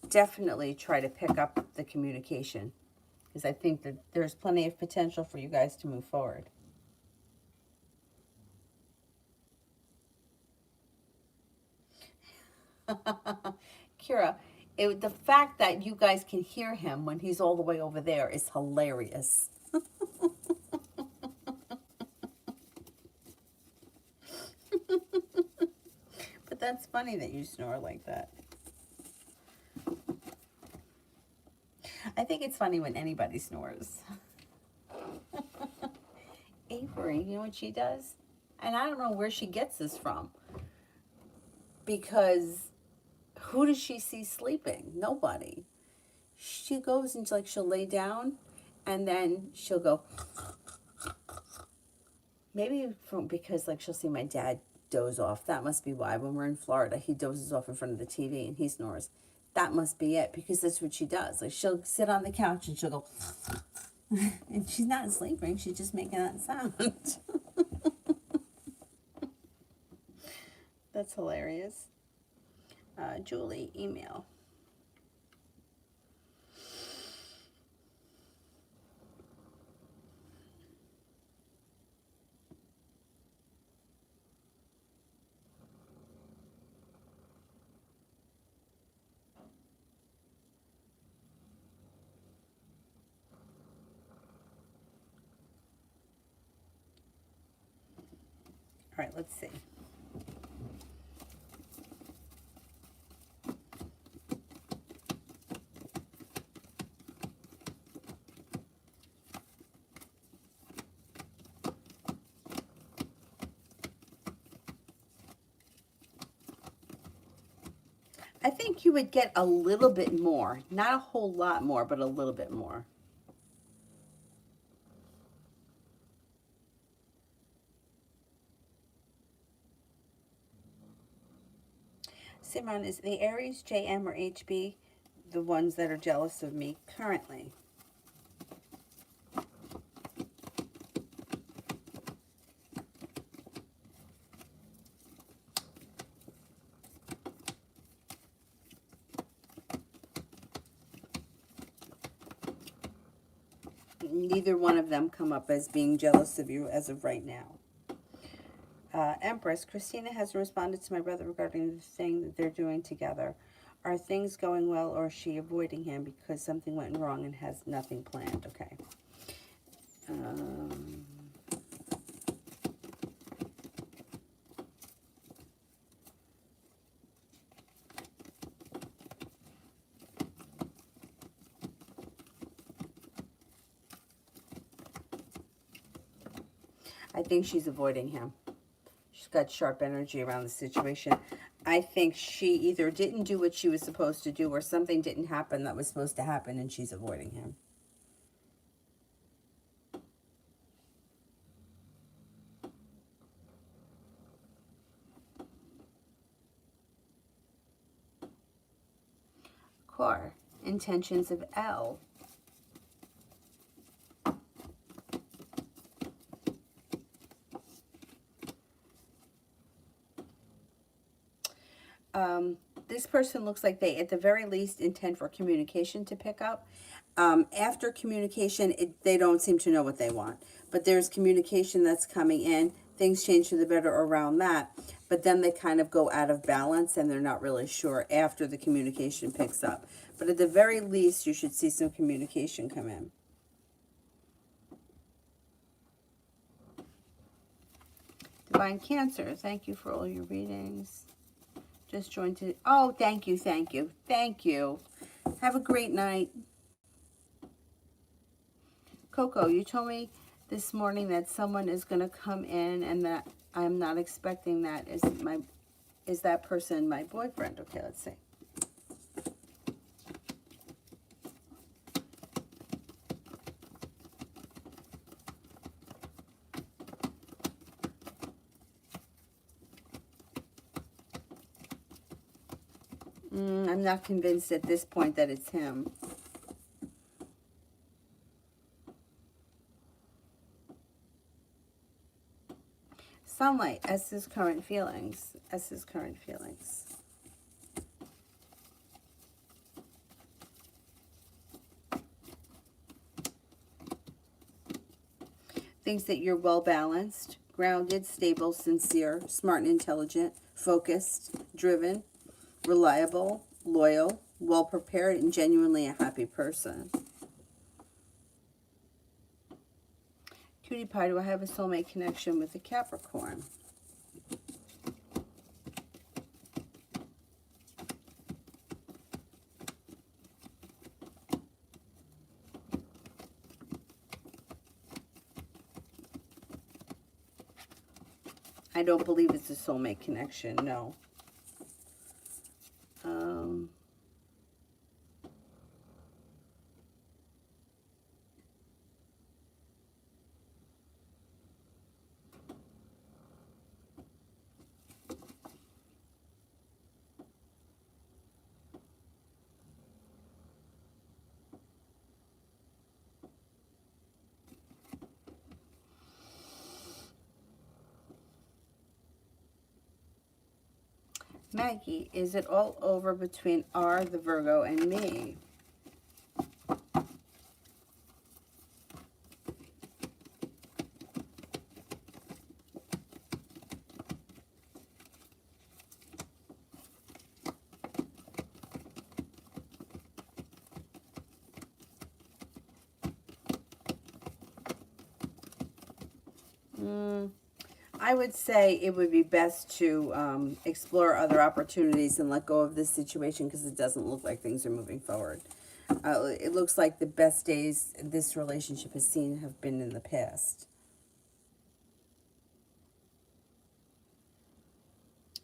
definitely try to pick up the communication, because I think that there's plenty of potential for you guys to move forward. Kira, the fact that you guys can hear him when he's all the way over there is hilarious. But that's funny that you snore like that. I think it's funny when anybody snores. Avery, you know what she does? And I don't know where she gets this from. Because who does she see sleeping? Nobody. She goes and she'll lay down and then she'll go. Maybe because she'll see my dad doze off. That must be why. When we're in Florida, he dozes off in front of the TV and he snores. That must be it, because that's what she does. Like, she'll sit on the couch and she'll go. And she's not sleeping. She's just making that sound. That's hilarious. Julie, email. All right, let's see. I think you would get a little bit more. Not a whole lot more, but a little bit more. Simon, is the Aries, JM, or HB the ones that are jealous of me currently? Neither one of them come up as being jealous of you as of right now. Empress, Christina hasn't responded to my brother regarding the thing that they're doing together. Are things going well, or is she avoiding him because something went wrong and has nothing planned? Okay. I think she's avoiding him. She's got sharp energy around the situation. I think she either didn't do what she was supposed to do, or something didn't happen that was supposed to happen, and she's avoiding him. Core, intentions of L. This person looks like they, at the very least, intend for communication to pick up. After communication, they don't seem to know what they want. But there's communication that's coming in. Things change for the better around that. But then they kind of go out of balance, and they're not really sure after the communication picks up. But at the very least, you should see some communication come in. Divine Cancer, thank you for all your readings. Just joined to, oh, thank you, thank you, thank you. Have a great night. Coco, you told me this morning that someone is going to come in, and that I'm not expecting that. Is that person my boyfriend? Okay, let's see. I'm not convinced at this point that it's him. Sunlight, S's current feelings. S's current feelings. Thinks that you're well balanced, grounded, stable, sincere, smart and intelligent, focused, driven, reliable, loyal, well prepared, and genuinely a happy person. Cutie Pie, do I have a soulmate connection with a Capricorn? I don't believe it's a soulmate connection, no. Maggie, is it all over between R, the Virgo, and me? I would say it would be best to explore other opportunities and let go of this situation because it doesn't look like things are moving forward. It looks like the best days this relationship has seen have been in the past.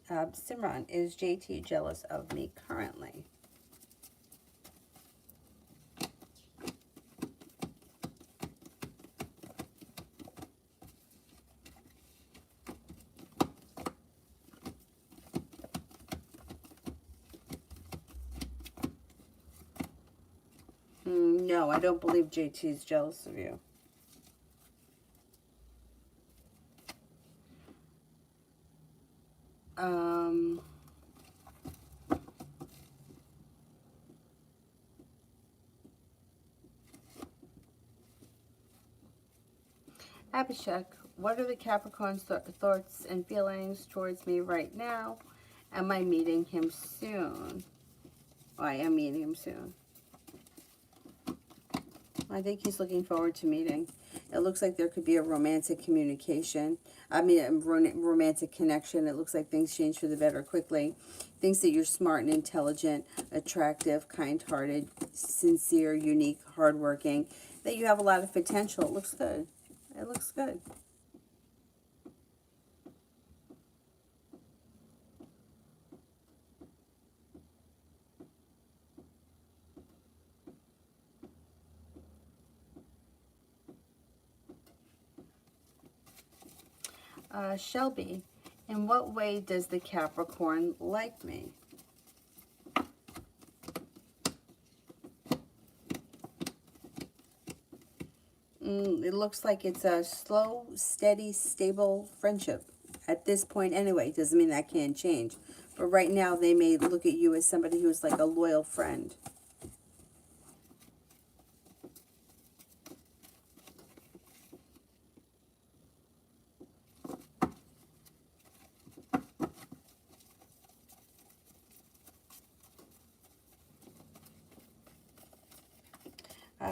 Simran, is JT jealous of me currently? No, I don't believe JT is jealous of you. Abhishek, what are the Capricorn's thoughts and feelings towards me right now? Am I meeting him soon? Oh, I am meeting him soon. I think he's looking forward to meeting. It looks like there could be a romantic communication. I mean, a romantic connection. It looks like things change for the better quickly. Thinks that you're smart and intelligent, attractive, kind-hearted, sincere, unique, hardworking. That you have a lot of potential. It looks good. It looks good. Shelby, in what way does the Capricorn like me? It looks like it's a slow, steady, stable friendship. At this point anyway, doesn't mean that can't change. But right now they may look at you as somebody who's like a loyal friend.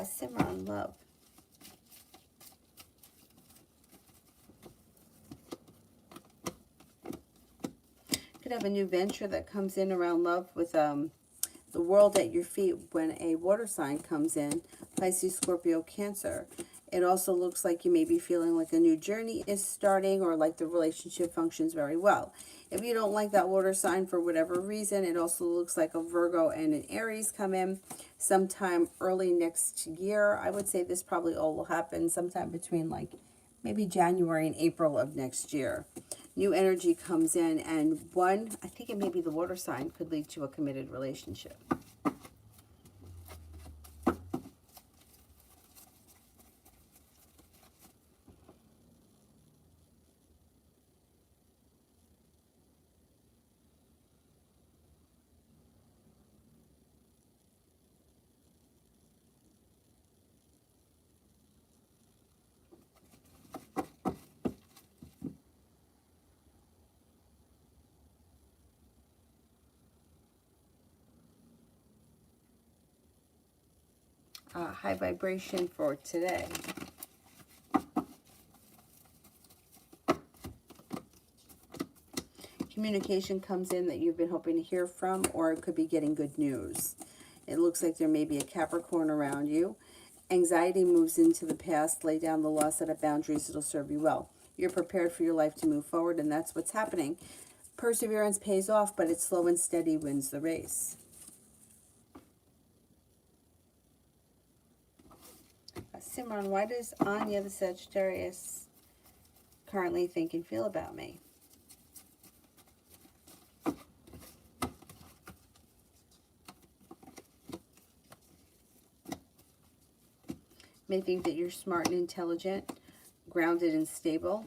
Simran, love. Could have a new venture that comes in around love with the world at your feet when a water sign comes in, Pisces, Scorpio, Cancer. It also looks like you may be feeling like a new journey is starting or like the relationship functions very well. If you don't like that water sign for whatever reason, it also looks like a Virgo and an Aries come in sometime early next year. I would say this probably all will happen sometime between like maybe January and April of next year. New energy comes in, and I think it may be the water sign, could lead to a committed relationship. High vibration for today. Communication comes in that you've been hoping to hear from, or it could be getting good news. It looks like there may be a Capricorn around you. Anxiety moves into the past. Lay down the law, set up boundaries. It'll serve you well. You're prepared for your life to move forward, and that's what's happening. Perseverance pays off, but it's slow and steady wins the race. Simran, why does Anya the Sagittarius currently think and feel about me? May think that you're smart and intelligent, grounded and stable,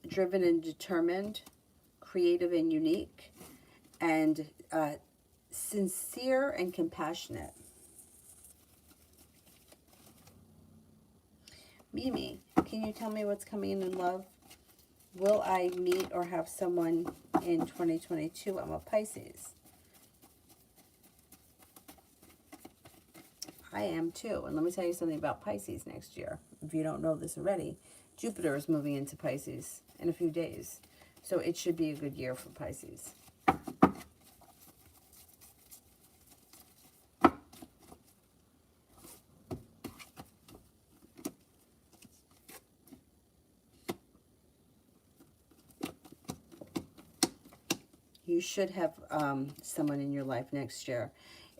driven and determined, creative and unique, and sincere and compassionate. Mimi, can you tell me what's coming in love? Will I meet or have someone in 2022? I'm a Pisces. I I am too. And let me tell you something about Pisces next year. If you don't know this already, Jupiter is moving into Pisces in a few days. So it should be a good year for Pisces. You should have someone in your life next year.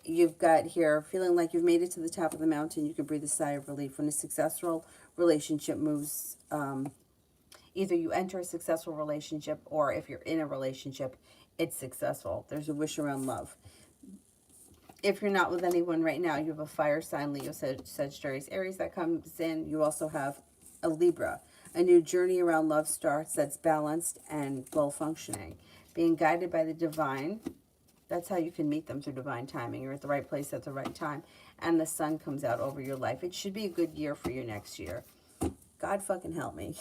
You've got here, feeling like you've made it to the top of the mountain, you can breathe a sigh of relief when a successful relationship moves. Either you enter a successful relationship, or if you're in a relationship, it's successful. There's a wish around love. If you're not with anyone right now, you have a fire sign, Leo, Sagittarius, Aries that comes in. You also have a Libra. A new journey around love starts that's balanced and well functioning. Being guided by the divine. That's how you can meet them, through divine timing. You're at the right place at the right time. And the sun comes out over your life. It should be a good year for you next year. God fucking help me.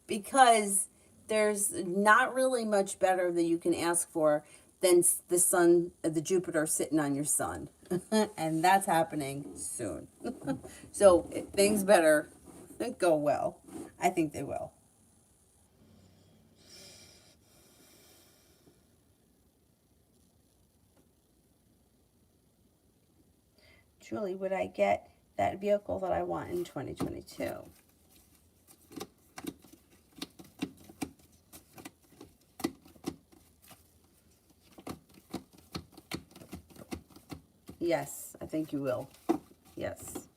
Because there's not really much better that you can ask for than the sun, the Jupiter sitting on your sun. And that's happening soon. So things better go well. I think they will. Julie, would I get that vehicle that I want in 2022? Yes, I think you will. Yes.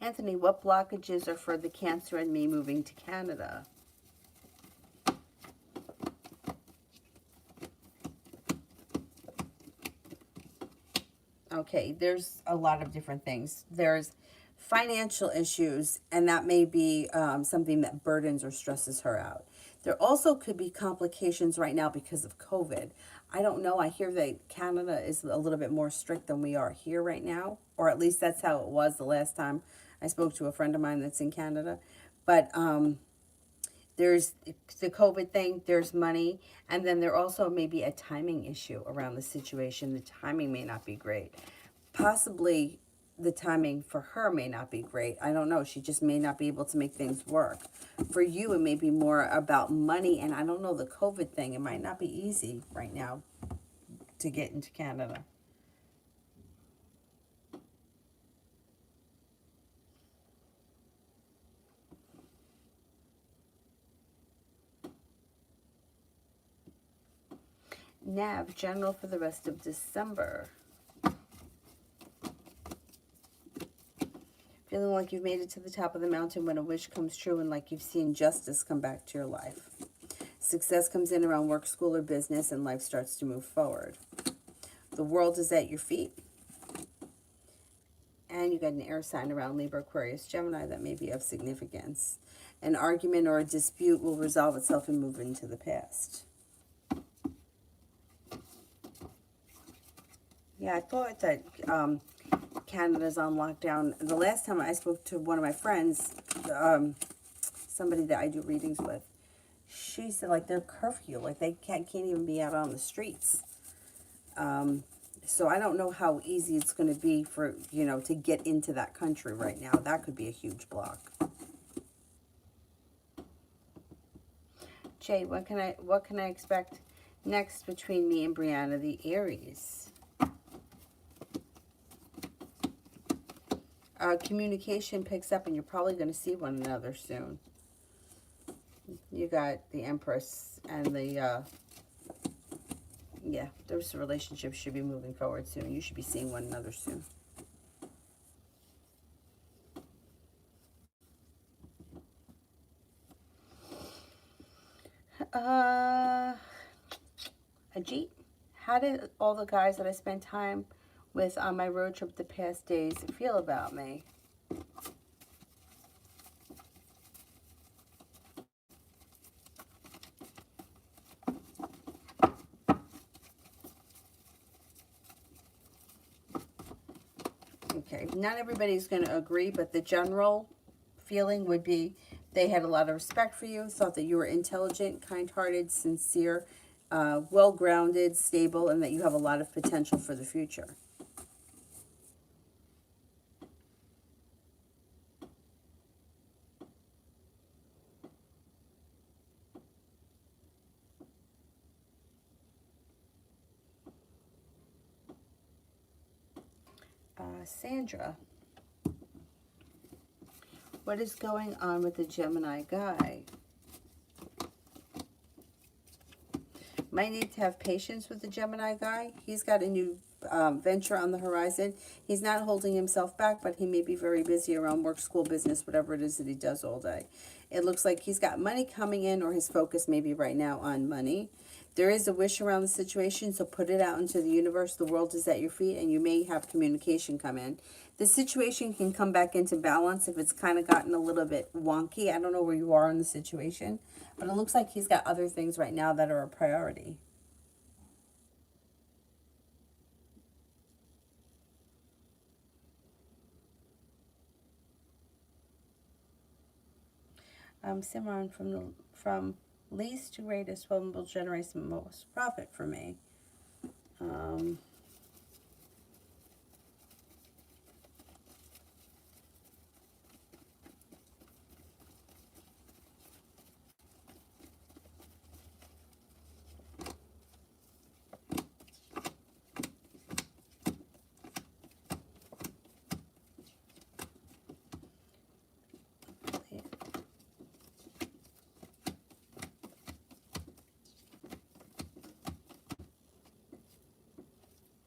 Anthony, what blockages are for the Cancer and me moving to Canada? Okay, there's a lot of different things. There's financial issues, and that may be something that burdens or stresses her out. There also could be complications right now because of COVID. I don't know. I hear that Canada is a little bit more strict than we are here right now, or at least that's how it was the last time I spoke to a friend of mine that's in Canada. But there's the COVID thing, there's money, and then there also may be a timing issue around the situation. The timing may not be great. Possibly the timing for her may not be great. I don't know. She just may not be able to make things work. For you, it may be more about money, and I don't know, the COVID thing, it might not be easy right now to get into Canada. Nav, general for the rest of December. Feeling like you've made it to the top of the mountain when a wish comes true, and like you've seen justice come back to your life. Success comes in around work, school, or business, and life starts to move forward. The world is at your feet. And you got an air sign around Libra, Aquarius, Gemini that may be of significance. An argument or a dispute will resolve itself and move into the past. Yeah, I thought that Canada's on lockdown. The last time I spoke to one of my friends, somebody that I do readings with, she said like they're curfew, like they can't even be out on the streets. So I don't know how easy it's going to be for, you know, to get into that country right now. That could be a huge block. Jay, what can I expect next between me and Brianna, the Aries? Communication picks up, and you're probably going to see one another soon. You got the Empress and the, yeah, those relationships should be moving forward soon. You should be seeing one another soon. Ajit, how did all the guys that I spent time with on my road trip the past days feel about me? Okay, not everybody's going to agree, but the general feeling would be They had a lot of respect for you, thought that you were intelligent, kind-hearted, sincere, well-grounded, stable, and that you have a lot of potential for the future. Sandra, what is going on with the Gemini guy? Might need to have patience with the Gemini guy. He's got a new venture on the horizon. He's not holding himself back, but he may be very busy around work, school, business, whatever it is that he does all day. It looks like he's got money coming in, or his focus may be right now on money. There is a wish around the situation, so put it out into the universe. The world is at your feet, and you may have communication come in. The situation can come back into balance if it's kind of gotten a little bit wonky. I don't know where you are in the situation, but it looks like he's got other things right now that are a priority. Simran, from least to greatest, what will generate the most profit for me?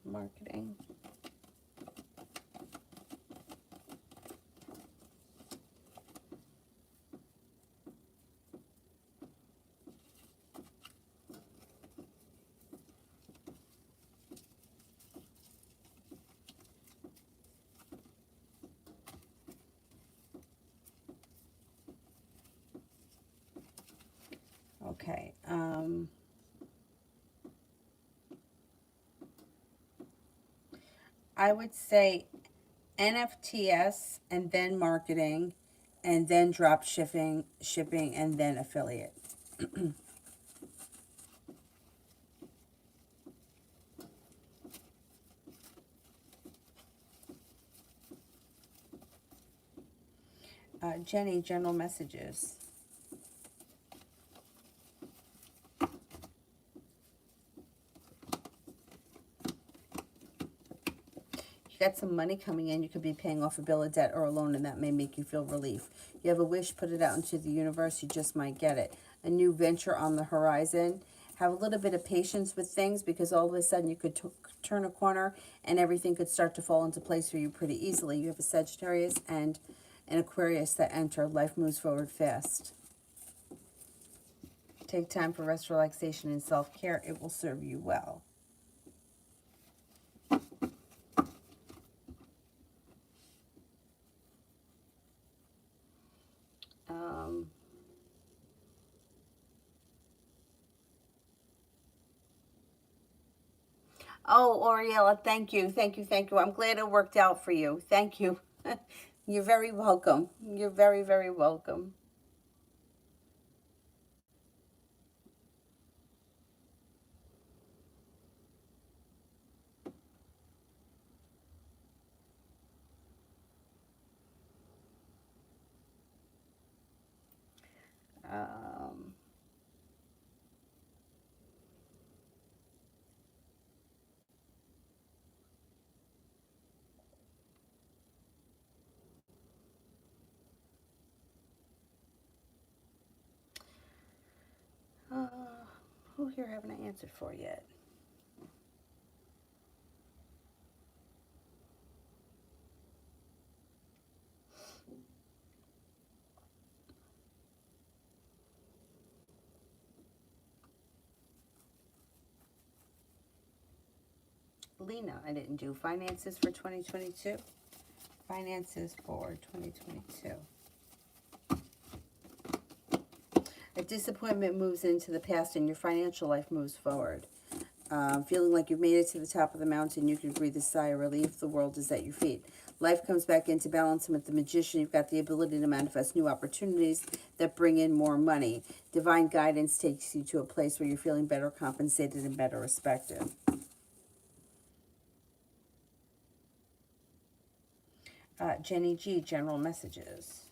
Marketing. Okay. I would say NFTS and then marketing and then drop shipping and then affiliate. Jenny, general messages. You got some money coming in. You could be paying off a bill of debt or a loan, and that may make you feel relief. You have a wish, put it out into the universe. You just might get it. A new venture on the horizon. Have a little bit of patience with things, because all of a sudden you could turn a corner and everything could start to fall into place for you pretty easily. You have a Sagittarius and an Aquarius that enter. Life moves forward fast. Take time for rest, relaxation, and self-care. It will serve you well. Oh, Oriella, thank you, thank you, thank you. I'm glad it worked out for you. Thank you. You're very welcome. You're very, very welcome. Um, uh, who here haven't I answered for yet? Lena, I didn't do finances for 2022. Finances for 2022. A disappointment moves into the past and your financial life moves forward. Feeling like you've made it to the top of the mountain, you can breathe a sigh of relief. The world is at your feet. Life comes back into balance, and with the Magician, you've got the ability to manifest new opportunities that bring in more money. Divine guidance takes you to a place where you're feeling better compensated and better respected. Jenny G, general messages.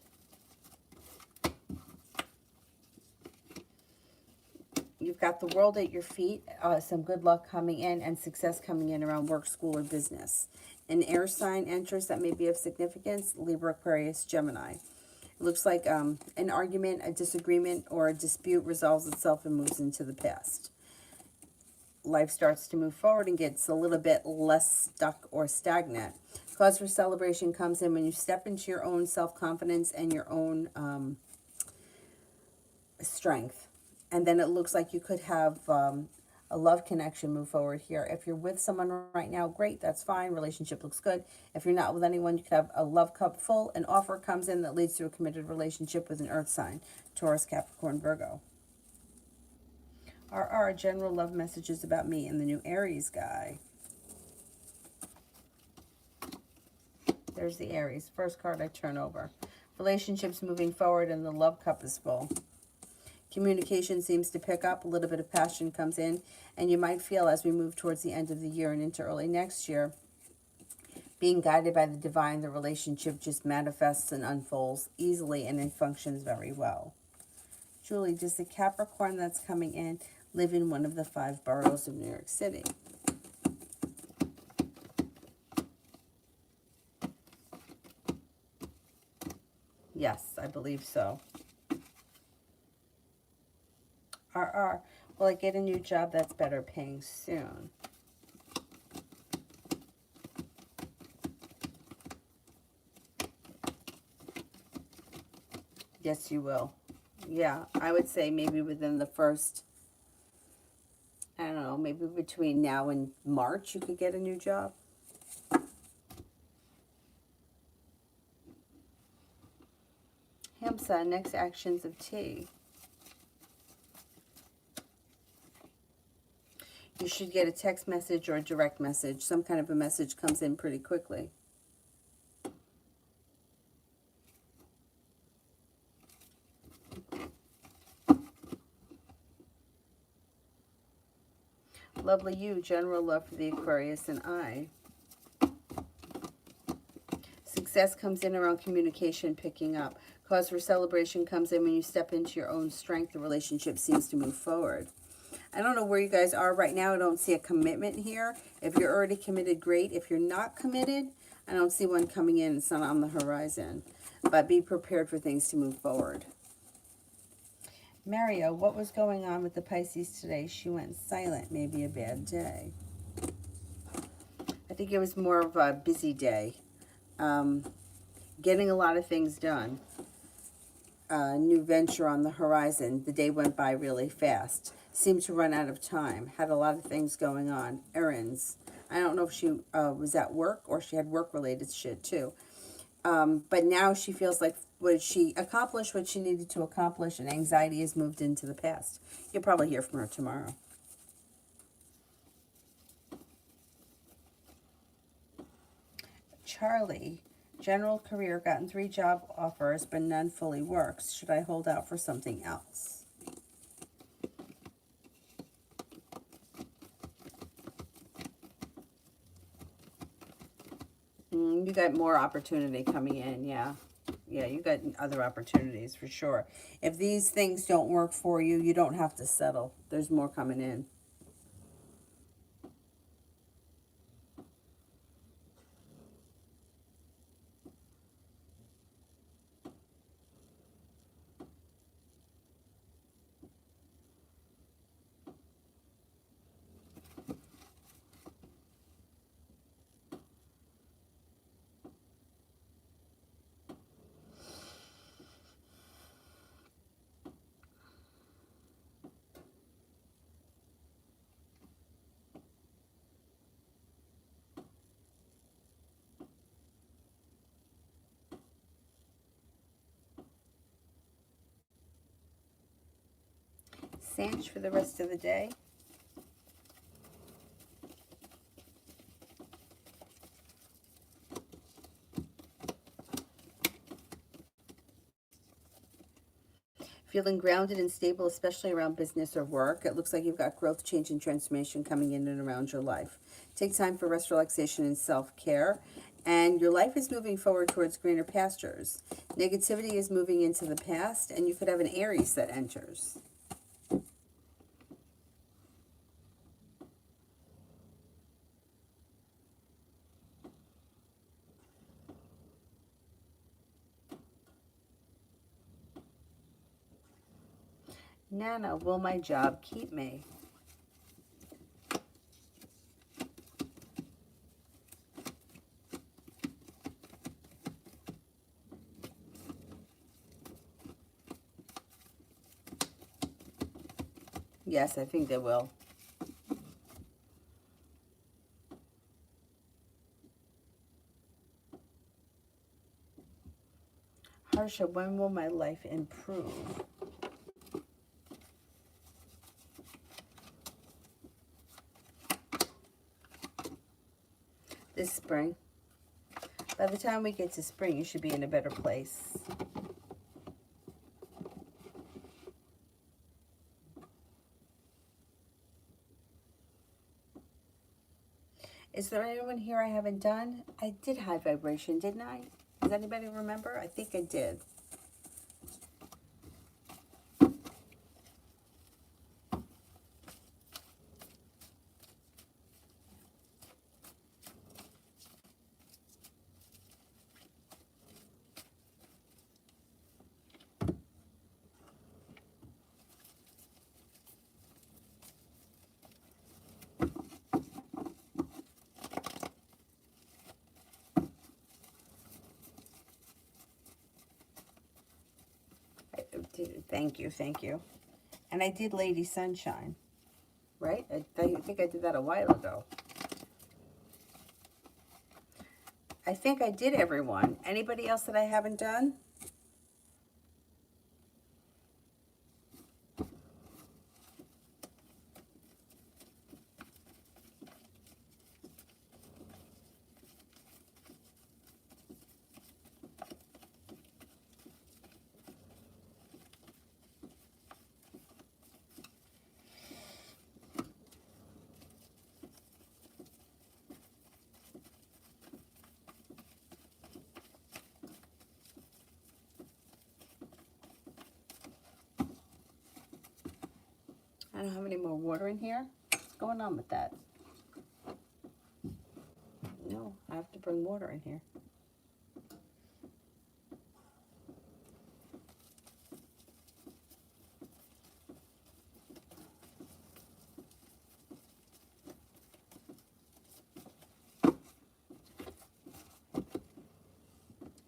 You've got the world at your feet, some good luck coming in and success coming in around work, school, or business. An air sign enters that may be of significance, Libra, Aquarius, Gemini. It looks like an argument, a disagreement, or a dispute resolves itself and moves into the past. Life starts to move forward and gets a little bit less stuck or stagnant. Cause for celebration comes in when you step into your own self-confidence and your own strength. And then it looks like you could have a love connection move forward here. If you're with someone right now, great, that's fine. Relationship looks good. If you're not with anyone, you could have a love cup full. An offer comes in that leads to a committed relationship with an earth sign, Taurus, Capricorn, Virgo. Our general love messages about me and the new Aries guy. There's the Aries. First card I turn over. Relationships moving forward and the love cup is full. Communication seems to pick up. A little bit of passion comes in. And you might feel as we move towards the end of the year and into early next year, being guided by the divine, the relationship just manifests and unfolds easily and it functions very well. Julie, does the Capricorn that's coming in live in one of the 5 boroughs of New York City? Yes, I believe so. RR, will I get a new job that's better paying soon? Yes, you will. Yeah, I would say maybe within the first, I don't know, maybe between now and March you could get a new job. Hamsa, next actions of T. You should get a text message or a direct message. Some kind of a message comes in pretty quickly. Lovely you, general love for the Aquarius and I. Success comes in around communication picking up. Cause for celebration comes in when you step into your own strength. The relationship seems to move forward. I don't know where you guys are right now. I don't see a commitment here. If you're already committed, great. If you're not committed, I don't see one coming in. It's not on the horizon. But be prepared for things to move forward. Mario, what was going on with the Pisces today? She went silent. Maybe a bad day. I think it was more of a busy day. Getting a lot of things done. New venture on the horizon. The day went by really fast. Seemed to run out of time. Had a lot of things going on. Errands. I don't know if she was at work or she had work-related shit too. But now she feels like she accomplished what she needed to accomplish and anxiety has moved into the past. You'll probably hear from her tomorrow. Charlie, general career, gotten 3 job offers, but none fully works. Should I hold out for something else? You got more opportunity coming in, yeah. Yeah, you got other opportunities for sure. If these things don't work for you, you don't have to settle. There's more coming in. Sage for the rest of the day. Feeling grounded and stable, especially around business or work. It looks like you've got growth, change, and transformation coming in and around your life. Take time for rest, relaxation, and self-care. And your life is moving forward towards greener pastures. Negativity is moving into the past, and you could have an Aries that enters. Nana, will my job keep me? Yes, I think they will. Harsha, when will my life improve? This spring. By the time we get to spring, you should be in a better place. Is there anyone here I haven't done? I did high vibration, didn't I? Does anybody remember? I think I did. Thank you, thank you. And I did Lady Sunshine, right? I think I did that a while ago. I think I did everyone. Anybody else that I haven't done? I don't have any more water in here. What's going on with that? No, I have to bring water in here.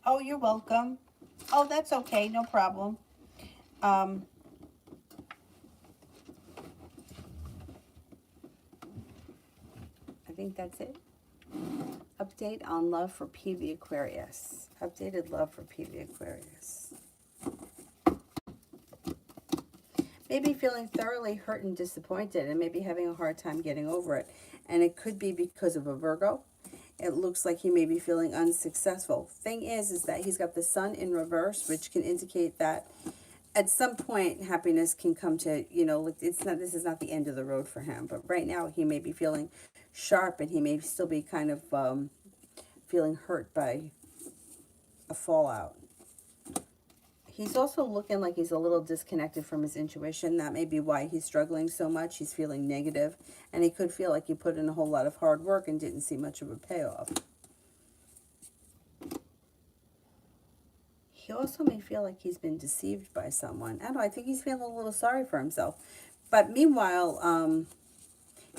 Oh, you're welcome. Oh, that's okay, no problem. I think that's it. Update on love for PV Aquarius. Updated love for PV Aquarius. Maybe feeling thoroughly hurt and disappointed and maybe having a hard time getting over it. And it could be because of a Virgo. It looks like he may be feeling unsuccessful. Thing is that he's got the sun in reverse, which can indicate that at some point happiness can come to, you know, it's not, this is not the end of the road for him. But right now he may be feeling sharp and he may still be kind of feeling hurt by a fallout. He's also looking like he's a little disconnected from his intuition. That may be why he's struggling so much. He's feeling negative, and he could feel like he put in a whole lot of hard work and didn't see much of a payoff. He also may feel like he's been deceived by someone. I don't know, I think he's feeling a little sorry for himself. But meanwhile,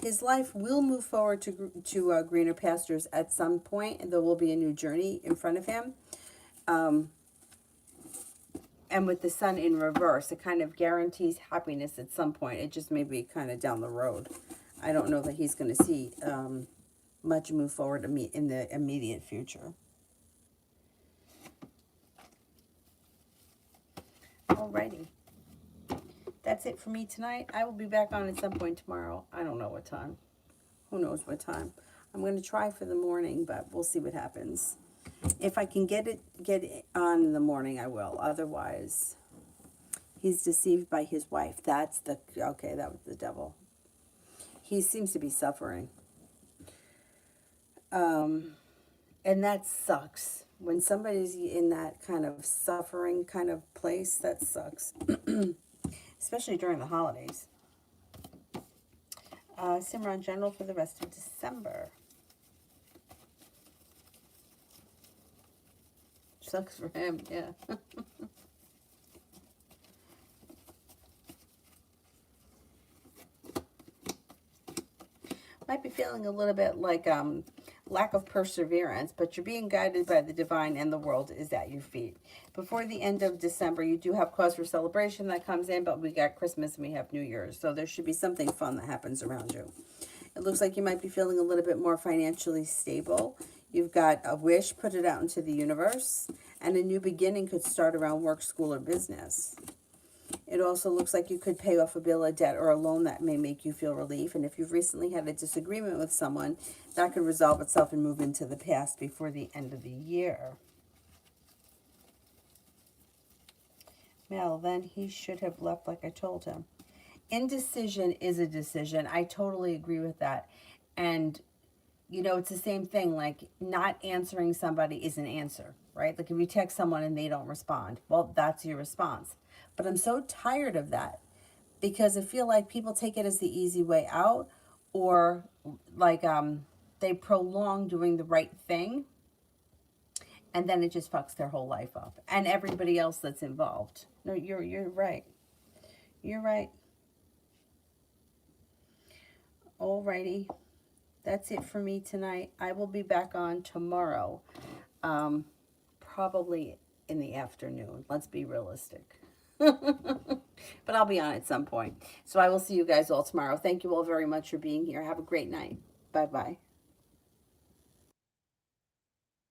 his life will move forward to greener pastures at some point, and there will be a new journey in front of him. And with the sun in reverse, it kind of guarantees happiness at some point. It just may be kind of down the road. I don't know that he's going to see much move forward in the immediate future. Alrighty. That's it for me tonight. I will be back on at some point tomorrow. I don't know what time. Who knows what time. I'm going to try for the morning, but we'll see what happens. If I can get it on in the morning, I will. Otherwise, He's deceived by his wife. That's the, okay, that was the devil. He seems to be suffering. And that sucks. When somebody's in that kind of suffering kind of place, that sucks. Especially during the holidays. Simran General for the rest of December. Sucks for him, yeah. Might be feeling a little bit like lack of perseverance, but you're being guided by the divine and the world is at your feet. Before the end of December, you do have cause for celebration that comes in, but we got Christmas and we have New Year's, so there should be something fun that happens around you. It looks like you might be feeling a little bit more financially stable. You've got a wish, put it out into the universe, and a new beginning could start around work, school, or business. It also looks like you could pay off a bill, a debt, or a loan that may make you feel relief. And if you've recently had a disagreement with someone, that could resolve itself and move into the past before the end of the year. Well, then he should have left like I told him. Indecision is a decision. I totally agree with that. And, you know, it's the same thing. Like, not answering somebody is an answer, right? Like, if you text someone and they don't respond, well, that's your response. But I'm so tired of that because I feel like people take it as the easy way out, or like they prolong doing the right thing, and then it just fucks their whole life up and everybody else that's involved. No, you're right. You're right. Alrighty. That's it for me tonight. I will be back on tomorrow. Probably in the afternoon. Let's be realistic. But I'll be on at some point. So I will see you guys all tomorrow. Thank you all very much for being here. Have a great night. Bye-bye.